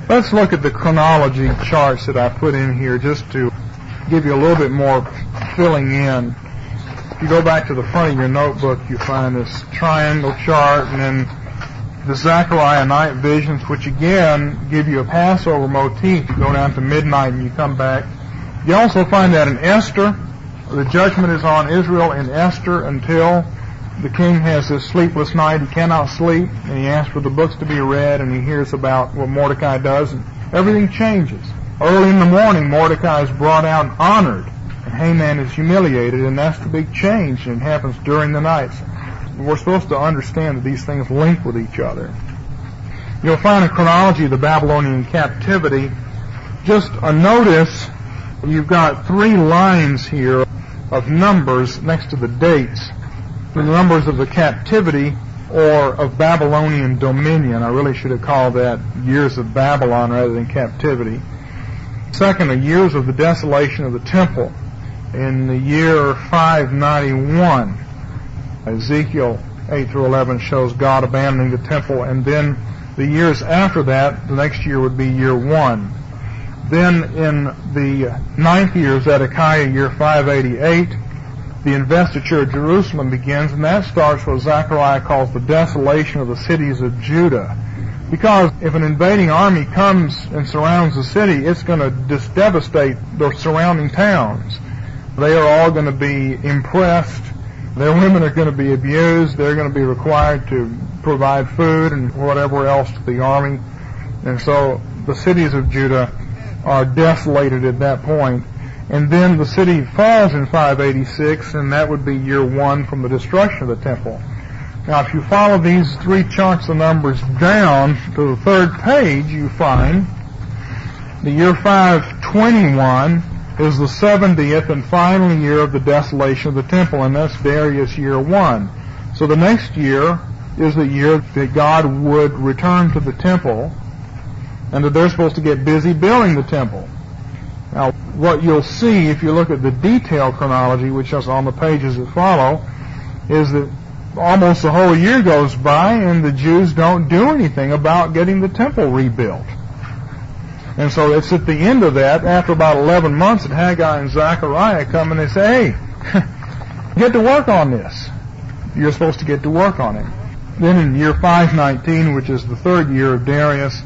Let's look at the chronology charts that I put in here just to give you a little bit more filling in. If you go back to the front of your notebook, you find this triangle chart and then the Zechariah night visions, which again give you a Passover motif. You go down to midnight and you come back. You also find that in Esther. The judgment is on Israel in Esther until the king has this sleepless night. He cannot sleep, and he asks for the books to be read, and he hears about what Mordecai does, and everything changes. Early in the morning, Mordecai is brought out and honored, and Haman is humiliated, and that's the big change, and it happens during the night. We're supposed to understand that these things link with each other. You'll find a chronology of the Babylonian captivity. Just a notice, you've got 3 lines here of numbers next to the dates. The numbers of the captivity or of Babylonian dominion. I really should have called that years of Babylon rather than captivity. Second, the years of the desolation of the temple. In the year 591, Ezekiel 8 through 11 shows God abandoning the temple, and then the years after that, the next year would be year 1. Then in the 9th year of Zedekiah, year 588, the investiture of Jerusalem begins, and that starts what Zechariah calls the desolation of the cities of Judah. Because if an invading army comes and surrounds the city, it's going to just devastate the surrounding towns. They are all going to be impressed. Their women are going to be abused. They're going to be required to provide food and whatever else to the army. And so the cities of Judah are desolated at that point. And then the city falls in 586, and that would be year 1 from the destruction of the temple. Now, if you follow these 3 chunks of numbers down to the 3rd page, you find the year 521 is the 70th and final year of the desolation of the temple, and that's Darius year 1. So the next year is the year that God would return to the temple, and that they're supposed to get busy building the temple. Now, what you'll see if you look at the detailed chronology, which is on the pages that follow, is that almost the whole year goes by and the Jews don't do anything about getting the temple rebuilt. And so it's at the end of that, after about 11 months, that Haggai and Zechariah come and they say, hey, get to work on this. You're supposed to get to work on it. Then in year 519, which is the 3rd year of Darius,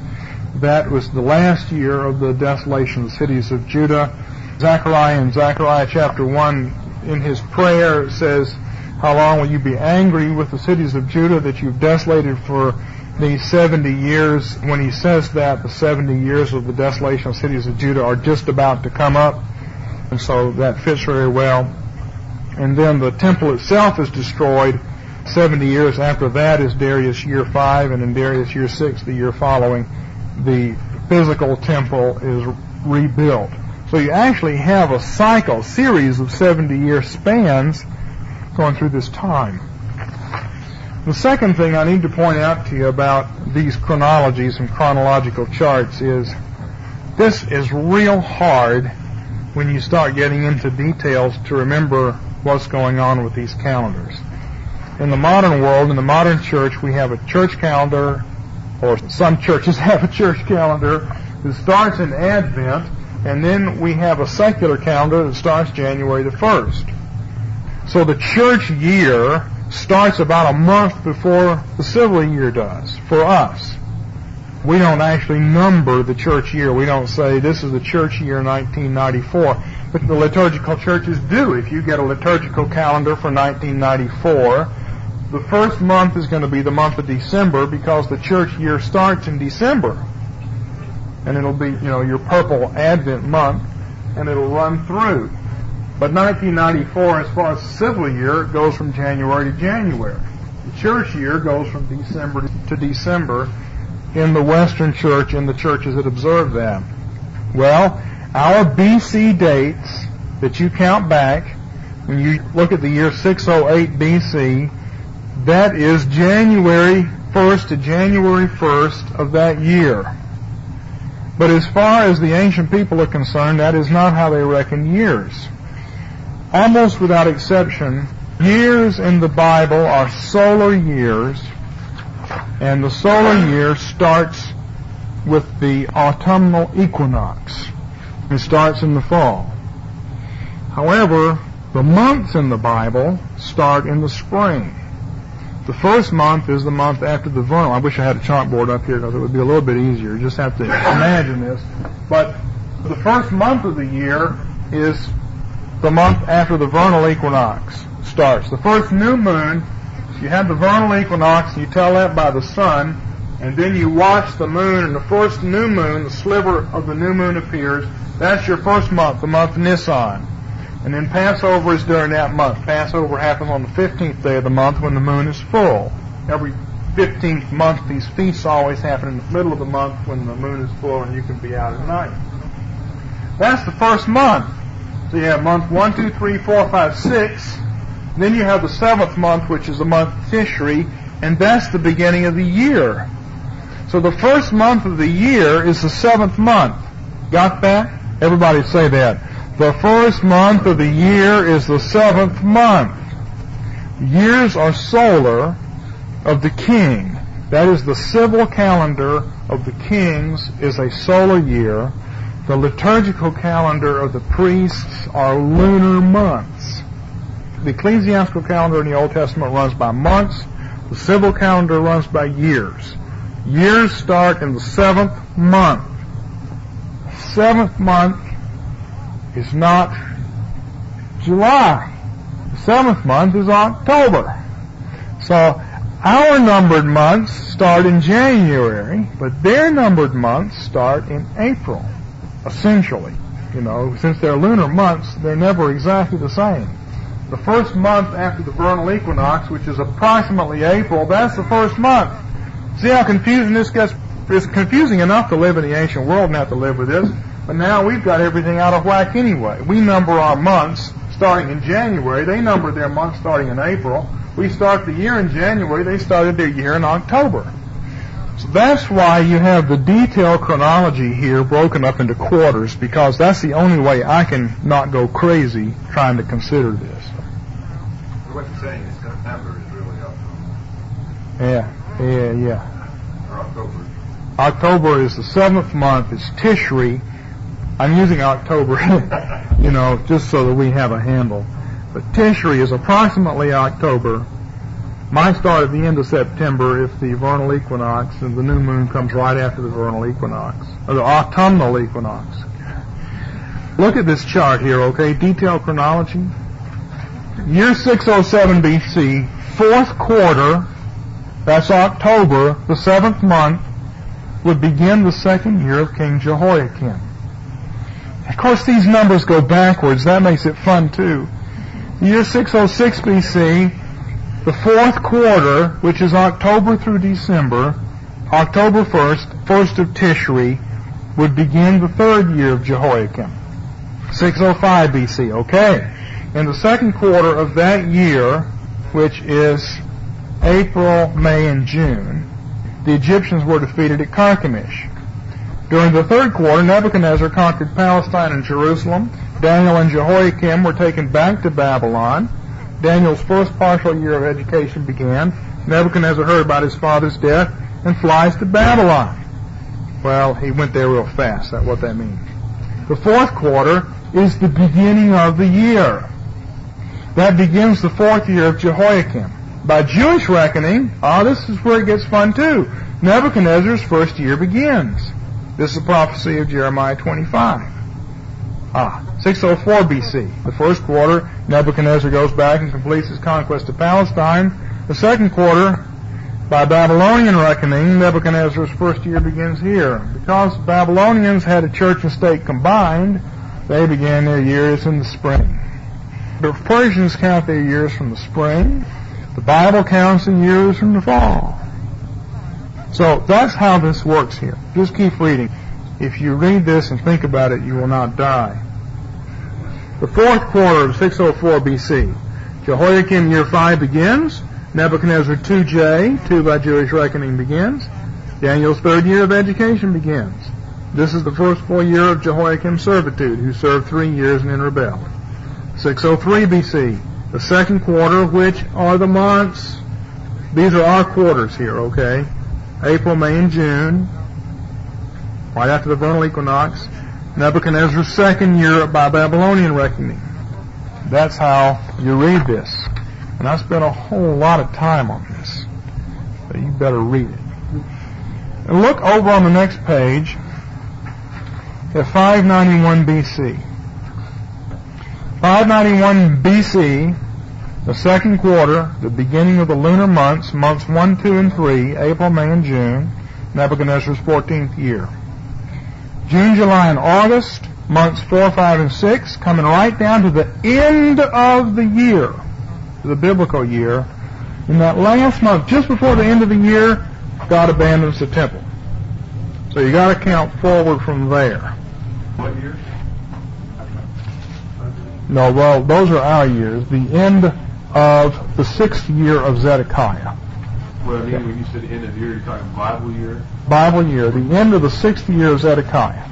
that was the last year of the desolation of the cities of Judah. Zechariah in Zechariah chapter 1, in his prayer, says, how long will you be angry with the cities of Judah that you've desolated for these 70 years? When he says that, the 70 years of the desolation of cities of Judah are just about to come up. And so that fits very well. and then the temple itself is destroyed. 70 years after that is Darius year 5, and in Darius year 6, the year following, the physical temple is rebuilt. So you actually have a cycle, series of 70-year spans going through this time. The second thing I need to point out to you about these chronologies and chronological charts is this is real hard when you start getting into details to remember what's going on with these calendars. In the modern world, in the modern church, we have a church calendar, or some churches have a church calendar that starts in Advent, and then we have a secular calendar that starts January the 1st. So the church year starts about a month before the civil year does, for us. We don't actually number the church year. We don't say this is the church year 1994. But the liturgical churches do. If you get a liturgical calendar for 1994, the first month is going to be the month of December because the church year starts in December. And it'll be, your purple Advent month, and it'll run through. But 1994, as far as the civil year, it goes from January to January. The church year goes from December to December in the Western Church, in the churches that observe that. Well, our BC dates that you count back, when you look at the year 608 BC, that is January 1st to January 1st of that year. But as far as the ancient people are concerned, that is not how they reckon years. Almost without exception, years in the Bible are solar years, and the solar year starts with the autumnal equinox. It starts in the fall. However, the months in the Bible start in the spring. The first month is the month after the vernal. I wish I had a chalkboard up here because it would be a little bit easier. You just have to imagine this. But the first month of the year is the month after the vernal equinox starts. The first new moon, you have the vernal equinox, and you tell that by the sun, and then you watch the moon, and the first new moon, the sliver of the new moon appears. That's your first month, the month Nisan. And then Passover is during that month. Passover happens on the 15th day of the month when the moon is full. Every 15th month, these feasts always happen in the middle of the month when the moon is full and you can be out at night. That's the first month. So you have month 1, 2, 3, 4, 5, 6. Then you have the 7th month, which is the month Tishri, and that's the beginning of the year. So the first month of the year is the 7th month. Got that? Everybody say that. The first month of the year is the 7th month. Years are solar of the king. That is, the civil calendar of the kings is a solar year. The liturgical calendar of the priests are lunar months. The ecclesiastical calendar in the Old Testament runs by months. The civil calendar runs by years. Years start in the 7th month. 7th month is not July. The 7th month is October. So our numbered months start in January, but their numbered months start in April, essentially. Since they're lunar months, they're never exactly the same. The first month after the vernal equinox, which is approximately April, that's the first month. See how confusing this gets? It's confusing enough to live in the ancient world and have to live with this. But now we've got everything out of whack anyway. We number our months starting in January. They number their months starting in April. We start the year in January. They started their year in October. So that's why you have the detailed chronology here broken up into quarters, because that's the only way I can not go crazy trying to consider this. So what you're saying is September is really October. Yeah. Or October. October is the 7th month. It's Tishri. I'm using October, just so that we have a handle. But Tishri is approximately October. Might start at the end of September if the vernal equinox and the new moon comes right after the vernal equinox, or the autumnal equinox. Look at this chart here, okay? Detailed chronology. Year 607 BC, 4th quarter, that's October, the 7th month, would begin the 2nd year of King Jehoiakim. Of course, these numbers go backwards. That makes it fun, too. Year 606 BC, the fourth quarter, which is October through December, October 1st, 1st of Tishri, would begin the third year of Jehoiakim. 605 BC, okay. In the second quarter of that year, which is April, May, and June, the Egyptians were defeated at Carchemish. During the third quarter, Nebuchadnezzar conquered Palestine and Jerusalem. Daniel and Jehoiakim were taken back to Babylon. Daniel's first partial year of education began. Nebuchadnezzar heard about his father's death and flies to Babylon. Well, he went there real fast. That's what that means. The fourth quarter is the beginning of the year. That begins the fourth year of Jehoiakim. By Jewish reckoning, this is where it gets fun too. Nebuchadnezzar's first year begins. This is a prophecy of Jeremiah 25. 604 BC. The first quarter, Nebuchadnezzar goes back and completes his conquest of Palestine. The second quarter, by Babylonian reckoning, Nebuchadnezzar's first year begins here. Because Babylonians had a church and state combined, they began their years in the spring. The Persians count their years from the spring. The Bible counts in years from the fall. So that's how this works here. Just keep reading. If you read this and think about it, you will not die. The fourth quarter of 604 BC. Jehoiakim year 5 begins. Nebuchadnezzar 2J, 2 by Jewish reckoning, begins. Daniel's third year of education begins. This is the first full year of Jehoiakim's servitude, who served 3 years and then rebelled. 603 BC. The second quarter, which are the months. These are our quarters here, okay? April, May, and June, right after the vernal equinox. Nebuchadnezzar's second year by Babylonian reckoning. That's how you read this. And I spent a whole lot of time on this. So you better read it. And look over on the next page at 591 BC. 591 BC, the second quarter, the beginning of the lunar months, months 1, 2, and 3, April, May, and June, Nebuchadnezzar's 14th year. June, July, and August, months 4, 5, and 6, coming right down to the end of the year, the biblical year. In that last month, just before the end of the year, God abandons the temple. So you got to count forward from there. What year? No, well, those are our years. The end of the 6th year of Zedekiah. Well, I mean, when you said end of the year, you're talking Bible year? Bible year, the end of the 6th year of Zedekiah.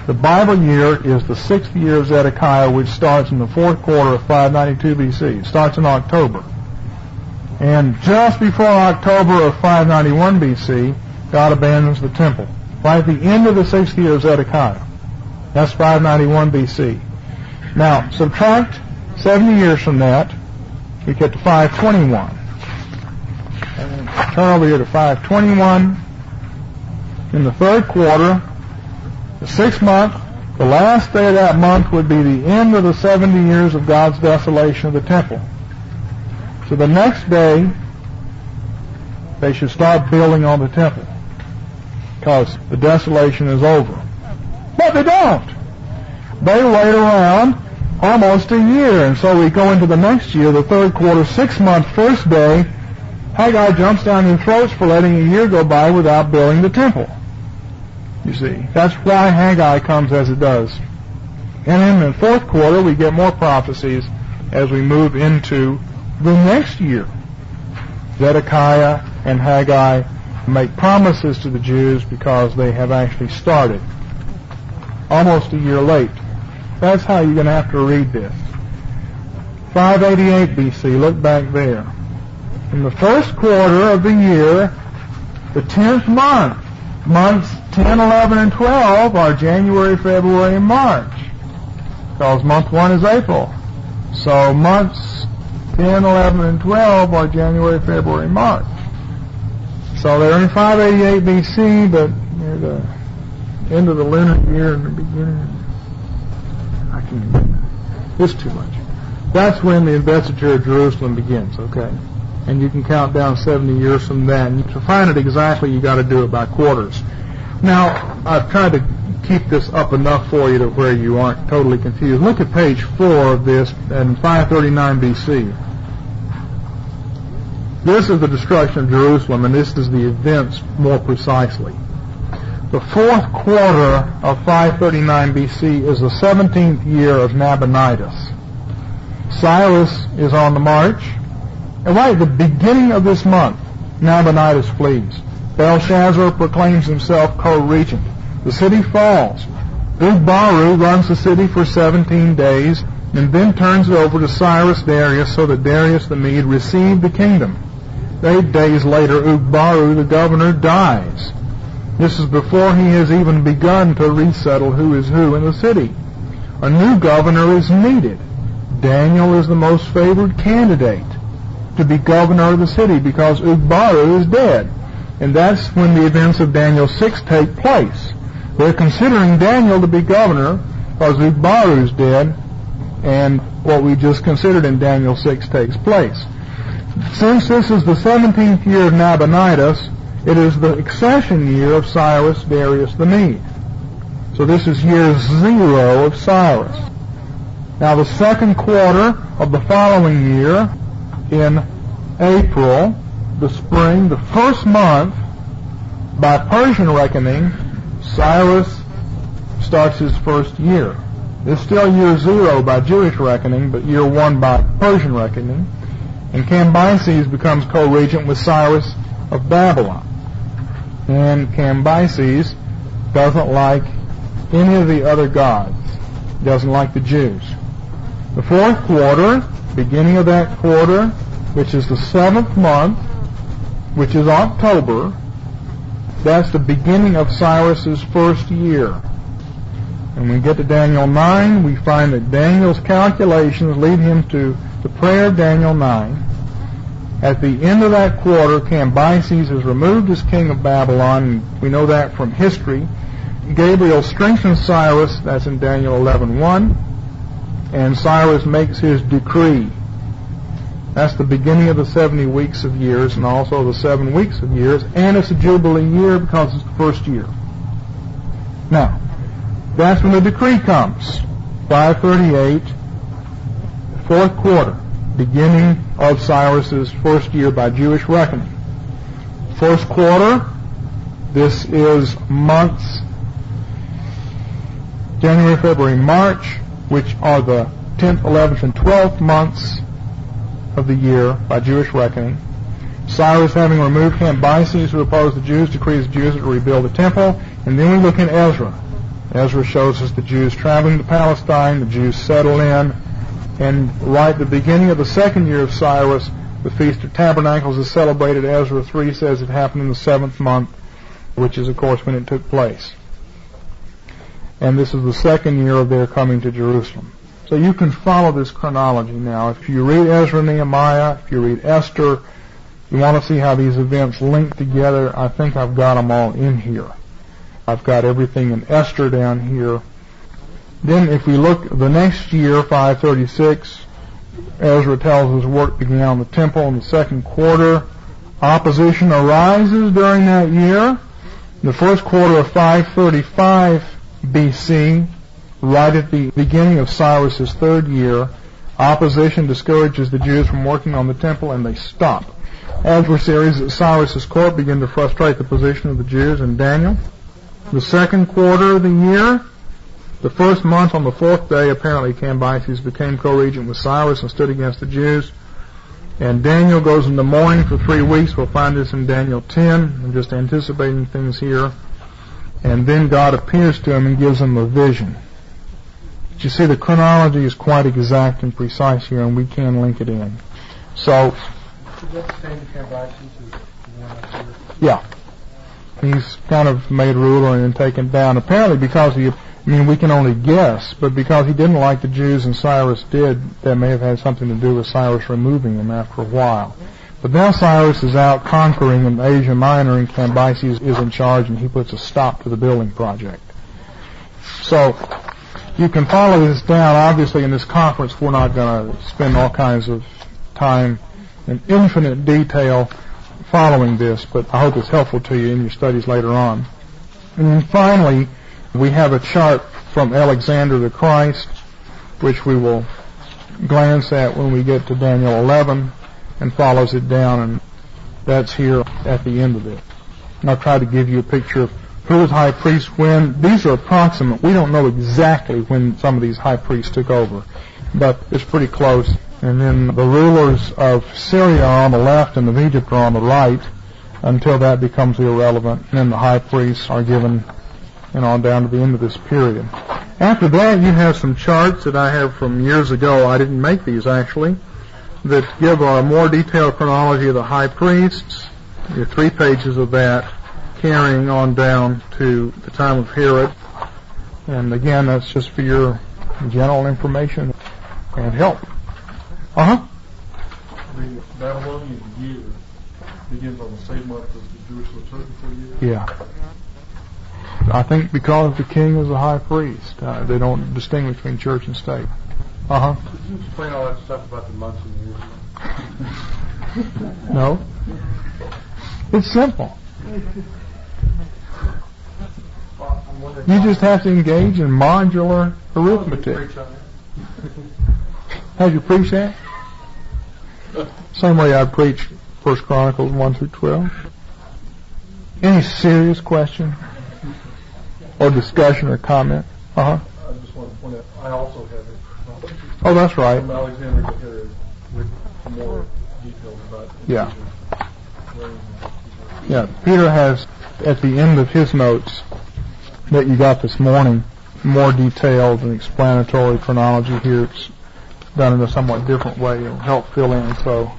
The Bible year is the 6th year of Zedekiah, which starts in the fourth quarter of 592 BC. It starts in October. And just before October of 591 BC, God abandons the temple. Right at the end of the 6th year of Zedekiah. That's 591 BC. Now, subtract 70 years from that, we get to 521. And turn over here to 521. In the third quarter, the 6th month, the last day of that month would be the end of the 70 years of God's desolation of the temple. So the next day, they should start building on the temple, because the desolation is over. But they don't. They wait around almost a year, and so we go into the next year, the third quarter, 6th month, first day. Haggai jumps down their throats for letting a year go by without building the temple. You see, that's why Haggai comes as it does. And in the fourth quarter, we get more prophecies as we move into the next year. Zedekiah and Haggai make promises to the Jews because they have actually started almost a year late. That's how you're going to have to read this. 588 BC, look back there. In the first quarter of the year, the 10th month, months 10, 11, and 12 are January, February, and March, because month 1 is April. So months 10, 11, and 12 are January, February, and March. So they're in 588 BC, but near the end of the lunar year and the beginning. I can't do that. It's too much. That's when the investiture of Jerusalem begins, okay? And you can count down 70 years from then. To find it exactly, you got to do it by quarters. Now, I've tried to keep this up enough for you to where you aren't totally confused. Look at page 4 of this in 539 BC. This is the destruction of Jerusalem, and this is the events more precisely. The 4th quarter of 539 BC is the 17th year of Nabonidus. Cyrus is on the march, and right at the beginning of this month, Nabonidus flees. Belshazzar proclaims himself co-regent. The city falls. Ugbaru runs the city for 17 days, and then turns it over to Cyrus Darius, so that Darius the Mede received the kingdom. 8 days later, Ugbaru, the governor, dies. This is before he has even begun to resettle who is who in the city. A new governor is needed. Daniel is the most favored candidate to be governor of the city because Ugbaru is dead. And that's when the events of Daniel 6 take place. They're considering Daniel to be governor because Ugbaru is dead, and what we just considered in Daniel 6 takes place. Since this is the 17th year of Nabonidus, it is the accession year of Cyrus Darius the Mede. So this is year 0 of Cyrus. Now the 2nd quarter of the following year, in April, the spring, the 1st month, by Persian reckoning, Cyrus starts his 1st year. It's still year 0 by Jewish reckoning, but year 1 by Persian reckoning. And Cambyses becomes co-regent with Cyrus of Babylon. And Cambyses doesn't like any of the other gods. Doesn't like the Jews. The 4th quarter, beginning of that quarter, which is the 7th month, which is October, that's the beginning of Cyrus's 1st year. And when we get to Daniel 9, we find that Daniel's calculations lead him to the prayer of Daniel 9. At the end of that quarter, Cambyses is removed as king of Babylon, and we know that from history. Gabriel strengthens Cyrus, that's in Daniel 11:1, and Cyrus makes his decree. That's the beginning of the 70 weeks of years, and also the 7 weeks of years, and it's a Jubilee year because it's the 1st year. Now, that's when the decree comes. 538, 4th quarter, beginning of Cyrus's 1st year by Jewish reckoning. 1st quarter, this is months January, February, March, which are the 10th, 11th, and 12th months of the year by Jewish reckoning. Cyrus, having removed Cambyses who opposed the Jews, decrees the Jews to rebuild the temple. And then we look in Ezra. Ezra shows us the Jews traveling to Palestine, the Jews settle in, and right at the beginning of the 2nd year of Cyrus, the Feast of Tabernacles is celebrated. Ezra 3 says it happened in the 7th month, which is, of course, when it took place. And this is the 2nd year of their coming to Jerusalem. So you can follow this chronology now. If you read Ezra, Nehemiah, if you read Esther, you want to see how these events link together, I think I've got them all in here. I've got everything in Esther down here. Then if we look the next year, 536, Ezra tells us work began on the temple in the 2nd quarter. Opposition arises during that year. The 1st quarter of 535 BC, right at the beginning of Cyrus's 3rd year, opposition discourages the Jews from working on the temple, and they stop. Adversaries at Cyrus's court begin to frustrate the position of the Jews and Daniel. The 2nd quarter of the year, the 1st month on the 4th day, apparently Cambyses became co-regent with Cyrus and stood against the Jews. And Daniel goes into mourning for 3 weeks. We'll find this in Daniel 10. I'm just anticipating things here. And then God appears to him and gives him a vision. But you see, the chronology is quite exact and precise here, and we can link it in. So, yeah, he's kind of made ruler and then taken down. Apparently because we can only guess, but because he didn't like the Jews and Cyrus did, that may have had something to do with Cyrus removing them after a while. But now Cyrus is out conquering in Asia Minor, and Cambyses is in charge, and he puts a stop to the building project. So you can follow this down. Obviously, in this conference, we're not going to spend all kinds of time in infinite detail following this, but I hope it's helpful to you in your studies later on. And then finally, We have a chart from Alexander the Christ, which we will glance at when we get to Daniel 11, and follows it down, and that's here at the end of it. And I'll try to give you a picture of who was high priest when. These are approximate. We don't know exactly when some of these high priests took over, but it's pretty close. And then the rulers of Syria are on the left and of Egypt are on the right, until that becomes irrelevant. And then the high priests are given, on down to the end of this period. After that, you have some charts that I have from years ago. I didn't make these, actually, that give a more detailed chronology of the high priests. There are 3 pages of that, carrying on down to the time of Herod. And again, that's just for your general information and help. The Babylonian year begins on the same month as the Jewish liturgical year. Yeah. I think because the king is a high priest, they don't distinguish between church and state. Could you explain all that stuff about the months and years? No. It's simple. You just have to engage in modular arithmetic. How'd you preach that? Same way I preach 1 Chronicles 1 through 12. Any serious question or discussion or comment? I just want to point out, I also have it. Oh, that's right. From Alexander to Herod with more details about Yeah. Yeah, Peter has, at the end of his notes that you got this morning, more detailed and explanatory chronology here. It's done in a somewhat different way. It'll help fill in. So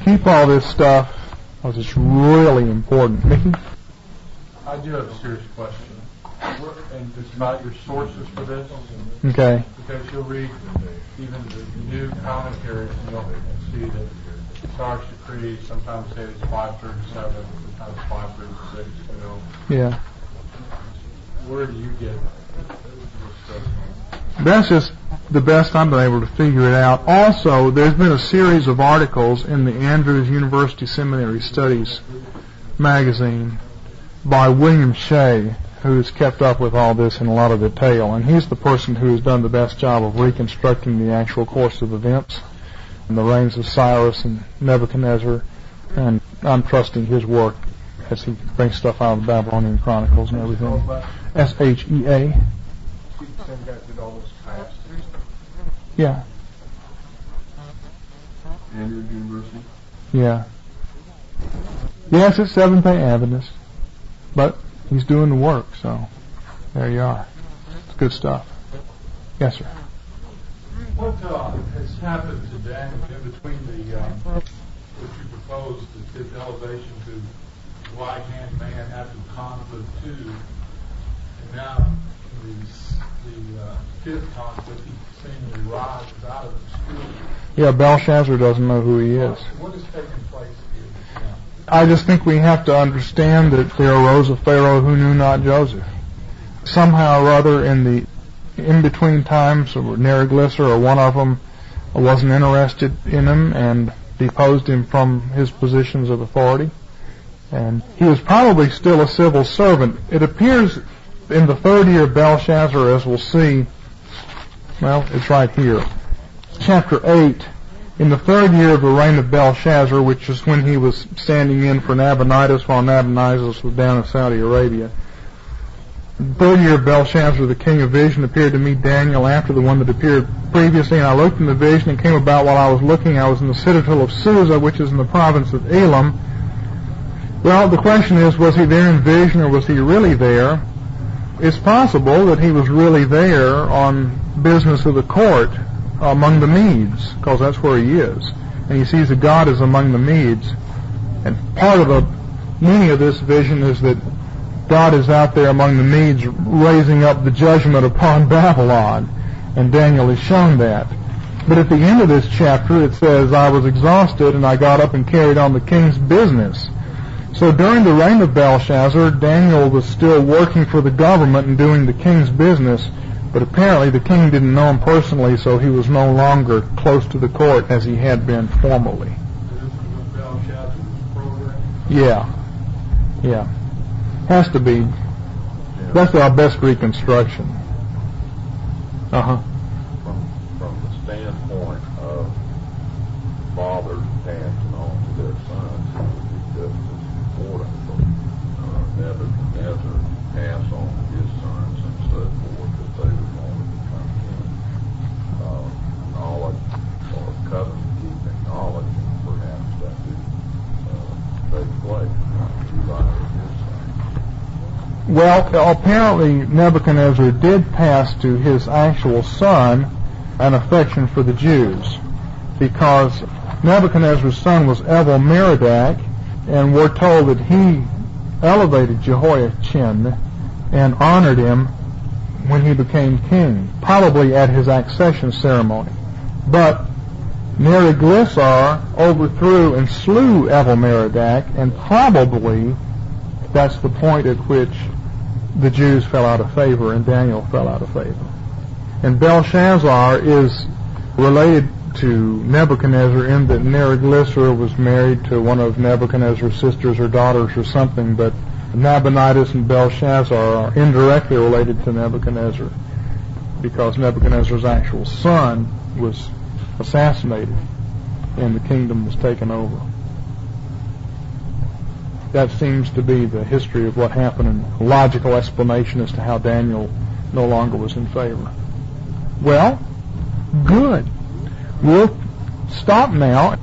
keep all this stuff, because it's really important. Mickey? I do have a serious question. And it's about your sources for this. Okay. Because you'll read even the new commentaries and you'll see that Sarge decree sometimes say it's 537, sometimes 536. Yeah. Where do you get this stuff? That's just the best I've been able to figure it out. Also, there's been a series of articles in the Andrews University Seminary Studies magazine by William Shea, who's kept up with all this in a lot of detail, and he's the person who has done the best job of reconstructing the actual course of events and the reigns of Cyrus and Nebuchadnezzar, and I'm trusting his work as he brings stuff out of the Babylonian Chronicles and everything. SHEA. Same guy did all this past. Yeah. Andrews University? Yeah. Yes, it's Seventh-day Adventist, but he's doing the work, so there you are. It's good stuff. Yes, sir. What has happened to Daniel in between what you proposed, his elevation to right-hand man after conflict 2, and now the fifth conflict, he seemingly rises out of obscurity? Yeah, Belshazzar doesn't know who he is. What is taking place here now? I just think we have to understand that there arose a Pharaoh who knew not Joseph. Somehow or other in between times, or Neriglissar or one of them wasn't interested in him and deposed him from his positions of authority. And he was probably still a civil servant. It appears in the 3rd year of Belshazzar, as we'll see, well, it's right here. Chapter 8, in the 3rd year of the reign of Belshazzar, which is when he was standing in for Nabonidus while Nabonidus was down in Saudi Arabia. The 3rd year of Belshazzar, the king of vision, appeared to me Daniel after the one that appeared previously, and I looked in the vision, and came about while I was looking. I was in the citadel of Susa, which is in the province of Elam. Well, the question is, was he there in vision, or was he really there? It's possible that he was really there on business of the court among the Medes, because that's where he is. And he sees that God is among the Medes. And part of the meaning of this vision is that God is out there among the Medes raising up the judgment upon Babylon. And Daniel is shown that. But at the end of this chapter it says, I was exhausted and I got up and carried on the king's business. So during the reign of Belshazzar, Daniel was still working for the government and doing the king's business, but apparently the king didn't know him personally, so he was no longer close to the court as he had been formerly. Yeah. Has to be. That's our best reconstruction. From the standpoint of fathers passing on to their sons, it would be just as important for Nebuchadnezzar to pass on to his sons and so forth that they were going to become king. Knowledge or covenant keeping knowledge, and perhaps that would take place. Well, apparently Nebuchadnezzar did pass to his actual son an affection for the Jews, because Nebuchadnezzar's son was Evil-Merodach, and we're told that he elevated Jehoiachin and honored him when he became king, probably at his accession ceremony. But Neriglissar overthrew and slew Evil-Merodach, and probably that's the point at which the Jews fell out of favor and Daniel fell out of favor. And Belshazzar is related to Nebuchadnezzar in that Neriglissar was married to one of Nebuchadnezzar's sisters or daughters or something, but Nabonidus and Belshazzar are indirectly related to Nebuchadnezzar because Nebuchadnezzar's actual son was assassinated and the kingdom was taken over. That seems to be the history of what happened and a logical explanation as to how Daniel no longer was in favor. Well, good. We'll stop now.